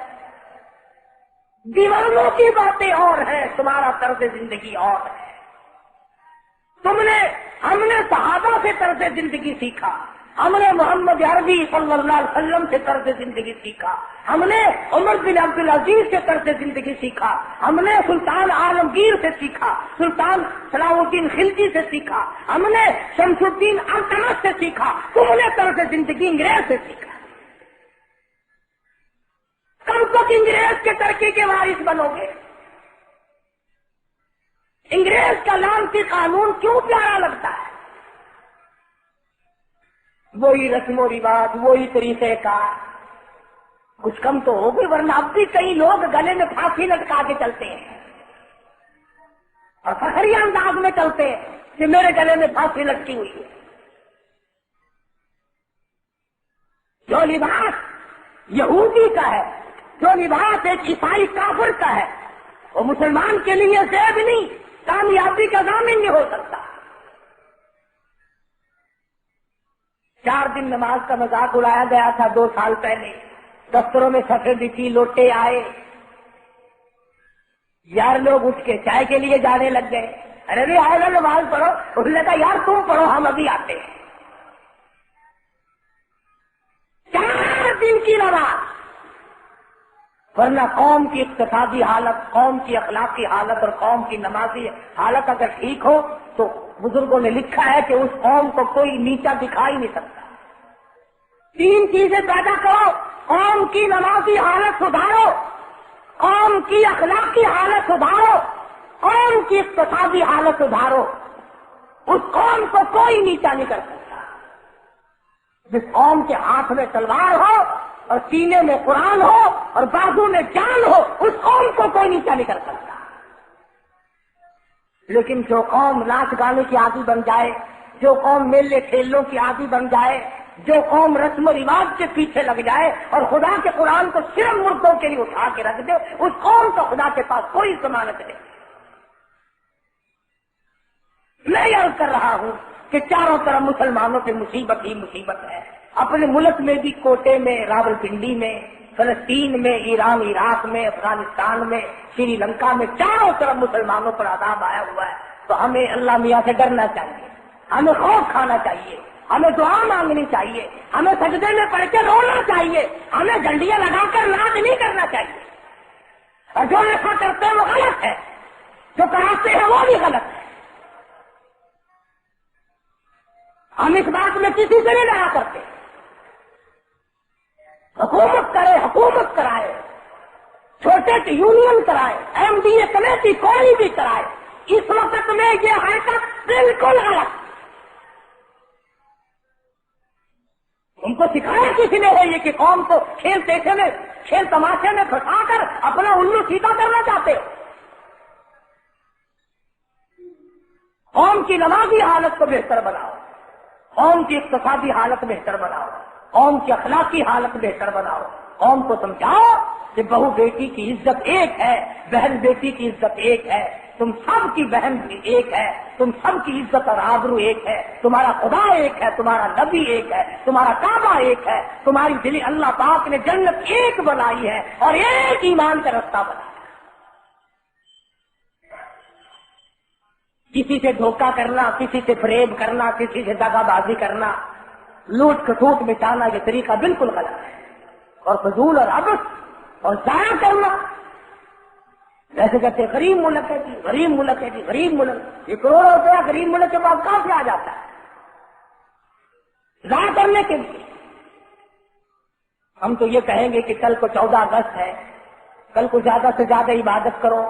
دیوانوں کی باتیں اور ہیں، تمہارا طرز زندگی اور ہے۔ ہم نے صحابہ سے طرز زندگی سیکھا، ہم نے محمد عربی صلی اللہ علیہ وسلم سے طرز زندگی سیکھا، ہم نے عمر بن عبدالعزیز سے طرز زندگی سیکھا، ہم نے سلطان عالمگیر سے سیکھا، سلطان صلاح الدین خلجی سے سیکھا، ہم نے شمس الدین التمش سے سیکھا، تم نے طرز زندگی انگریز سے سیکھا۔ کب تک انگریز کے ترقی کے وارث بنو گے؟ انگریز کا لعنتی قانون کیوں پیارا لگتا ہے؟ وہی رسم و رواج، وہی طریقے کا، کچھ کم تو ہو گئی، ورنہ اب بھی کئی لوگ گلے میں پھانسی لٹکا کے چلتے ہیں اور فخری انداز میں چلتے ہیں کہ میرے گلے میں پھانسی لٹکی ہوئی ہے۔ جو لباس یہودی کا ہے، جو لباس ایک عیسائی کافر کا ہے، وہ مسلمان کے لیے زیب نہیں، کامیابی کا ضامن نہیں ہو سکتا۔ 4 دن نماز کا مذاق اڑایا گیا تھا 2 سال پہلے، دفتروں میں سفید دکھی، لوٹے آئے، یار لوگ اٹھ کے چائے کے لیے جانے لگ گئے، ارے بھی آئے گا نماز پڑھو، اس نے کہا یار تم پڑھو ہم ابھی آتے ہیں۔ 4 دن کی نماز، ورنہ قوم کی اقتصادی حالت، قوم کی اخلاقی حالت اور قوم کی نمازی حالت اگر ٹھیک ہو تو بزرگوں نے لکھا ہے کہ اس قوم کو کوئی نیچا دکھا ہی نہیں سکتا۔ 3 چیزیں پیدا کرو، قوم کی نمازی حالت سدھارو، قوم کی اخلاقی حالت سدھارو، قوم کی اقتصادی حالت سدھارو، اس قوم کو کوئی نیچا نہیں کر سکتا۔ جس قوم کے ہاتھ میں تلوار ہو اور سینے میں قرآن ہو اور بازو میں جان ہو، اس قوم کو کوئی نیچا نہیں کر سکتا۔ لیکن جو قوم ناچ گانے کی عادی بن جائے، جو قوم میلے کھیلوں کی عادی بن جائے، جو قوم رسم و رواج کے پیچھے لگ جائے اور خدا کے قرآن کو صرف مردوں کے لیے اٹھا کے رکھ دے، اس قوم کو خدا کے پاس کوئی ضمانت نہیں۔ میں یہ عرض کر رہا ہوں کہ چاروں طرف مسلمانوں پہ مصیبت ہی مصیبت ہے، اپنے ملک میں بھی، کوٹے میں، راول پنڈی میں، فلسطین میں، ایران عراق میں، افغانستان میں، سری لنکا میں، چاروں طرف مسلمانوں پر عذاب آیا ہوا ہے۔ تو ہمیں اللہ میاں سے ڈرنا چاہیے، ہمیں خوف کھانا چاہیے، ہمیں دعا مانگنی چاہیے، ہمیں سجدے میں پڑھ کے رونا چاہیے، ہمیں ڈنڈیاں لگا کر ناچ نہیں کرنا چاہیے، اور جو ایسا کرتے ہیں وہ غلط ہے، جو کراتے ہیں وہ بھی غلط ہے۔ ہم اس بات میں کسی سے نہیں لڑا کرتے، حکومت کرے، حکومت کرائے، چھوٹے کی یونین کرائے، ایم ڈی اے کمیٹی کوئی بھی کرائے، اس وقت میں یہ حرکت بالکل غلط۔ ان کو سکھایا کسی نے ہے یہ کہ قوم کو کھیل دیکھے میں، کھیل تماشے میں پھنسا کر اپنا الو سیدھا کرنا چاہتے ہو۔ قوم کی نمازی حالت کو بہتر بناؤ، قوم کی اقتصادی حالت بہتر بناؤ، قوم کی اخلاقی حالت بہتر بناؤ، قوم کو سمجھاؤ کہ بہو بیٹی کی عزت ایک ہے، بہن بیٹی کی عزت ایک ہے، تم سب کی بہن ایک ہے، تم سب کی عزت اور آبرو ایک ہے، تمہارا خدا ایک ہے، تمہارا نبی ایک ہے، تمہارا کعبہ ایک ہے، تمہاری دلی اللہ پاک نے جنت ایک بنائی ہے اور ایک ایمان کا رستہ بنایا۔ کسی سے دھوکہ کرنا، کسی سے فریب کرنا، کسی سے دغا بازی کرنا، لوٹ کھسوٹ مٹانا، یہ طریقہ بالکل غلط ہے، اور فضول اور عبث اور ضائع کرنا. ایسے کہتے غریب ملک ہے جی، غریب ملک ہے جی، غریب ملک. یہ کروڑوں روپیہ غریب ملک کے پاس کہاں سے آ جاتا ہے ضائع کرنے کے لیے؟ ہم تو یہ کہیں گے کہ کل کو 14 اگست ہے، کل کو زیادہ سے زیادہ عبادت کرو،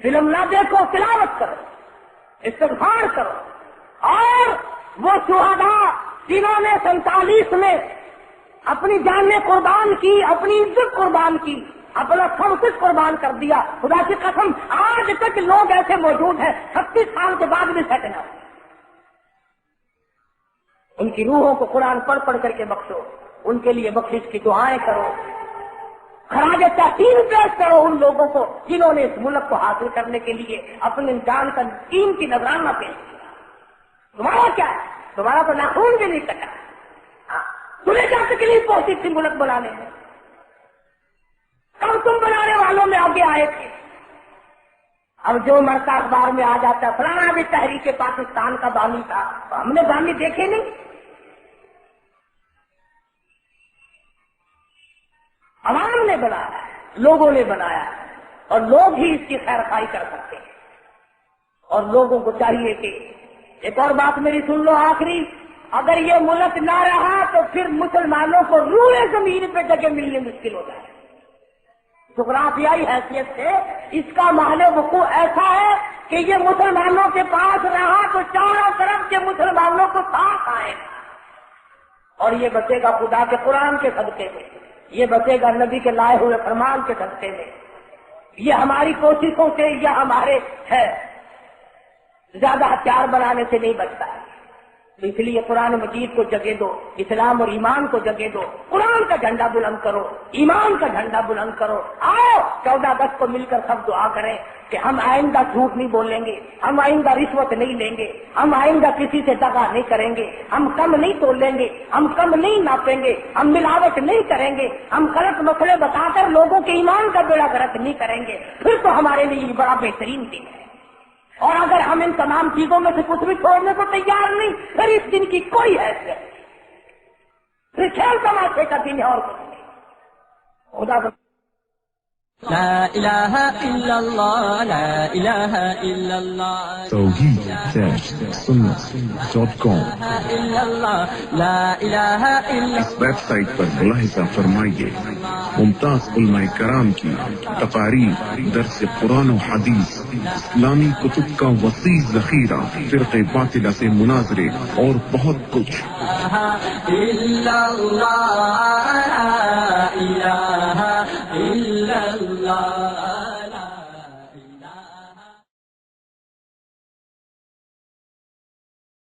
فلم نہ دیکھو، تلاوت کرو، استغفار کرو. اور وہ شہداء جنہوں نے 47 میں اپنی جانیں قربان کی، اپنی عزت قربان کی، اپنا سب کچھ قربان کر دیا، خدا کی قسم آج تک لوگ ایسے موجود ہیں 36 سال کے بعد بھی سیٹ نہ. ان کی روحوں کو قرآن پڑھ پڑھ کر کے بخشو، ان کے لیے بخشش کی دعائیں کرو، خراج تحسین پیش کرو ان لوگوں کو جنہوں نے اس ملک کو حاصل کرنے کے لیے اپنے جان کا قیمتی نذرانہ پیش کیا. تمہارا کیا ہے؟ تمہارا تو ناخون بھی نہیں کٹا. تمہیں کیا تکلیف پہنچی تھی ملک بنانے میں؟ کب تم بنانے والوں میں آگے آئے تھے؟ اب جو مرتا اخبار میں آ جاتا ہے فلانا بھی تحریک پاکستان کا بانی تھا، ہم نے بانی دیکھے نہیں. عوام نے بنایا ہے، لوگوں نے بنایا ہے، اور لوگ ہی اس کی خیر خواہی کر سکتے ہیں. اور لوگوں کو چاہیے کہ ایک اور بات میری سن لو آخری، اگر یہ ملک نہ رہا تو پھر مسلمانوں کو روئے زمین پہ جگہ ملنے مشکل ہو جائے. جغرافیائی حیثیت سے اس کا محل وقوع ایسا ہے کہ یہ مسلمانوں کے پاس رہا تو چاروں طرف کے مسلمانوں کو ساتھ آئے گا، اور یہ بچے گا خدا کے قرآن کے صدقے میں، یہ بچے گا نبی کے لائے ہوئے فرمان کے صدقے میں. یہ ہماری کوششوں سے یا ہمارے ہے زیادہ ہتھیار بنانے سے نہیں بچتا ہے. تو اس لیے قرآن مجید کو جگہ دو، اسلام اور ایمان کو جگہ دو، قرآن کا جھنڈا بلند کرو، ایمان کا جھنڈا بلند کرو. آؤ 14 اگست کو مل کر سب دعا کریں کہ ہم آئندہ جھوٹ نہیں بولیں گے، ہم آئندہ رشوت نہیں لیں گے، ہم آئندہ کسی سے دغا نہیں کریں گے، ہم کم نہیں تولیں گے، ہم کم نہیں ناپیں گے، ہم ملاوٹ نہیں کریں گے، ہم غلط مسئلے بتا کر لوگوں کے ایمان کا بیڑا غلط نہیں کریں گے. پھر تو ہمارے لیے یہ بڑا بہترین دن ہے. اور اگر ہم ان تمام چیزوں میں سے کچھ بھی چھوڑنے کو تیار نہیں، پھر اس دن کی کوئی حیثیت نہیں، پھر کھیل تماشے کا دن ہے اور کچھ نہیں. خدا لا الہ الا اللہ، لا الہ الا اللہ، توحید-سنت.com لا الہ الا. اس ویب سائٹ پر ملاحظہ فرمائیے ممتاز علماء کرام کی تقاریر، درس قرآن و حدیث، اسلامی کتب کا وسیع ذخیرہ، فرقے باطلہ سے مناظرے اور بہت کچھ. الا اللہ، لا الہ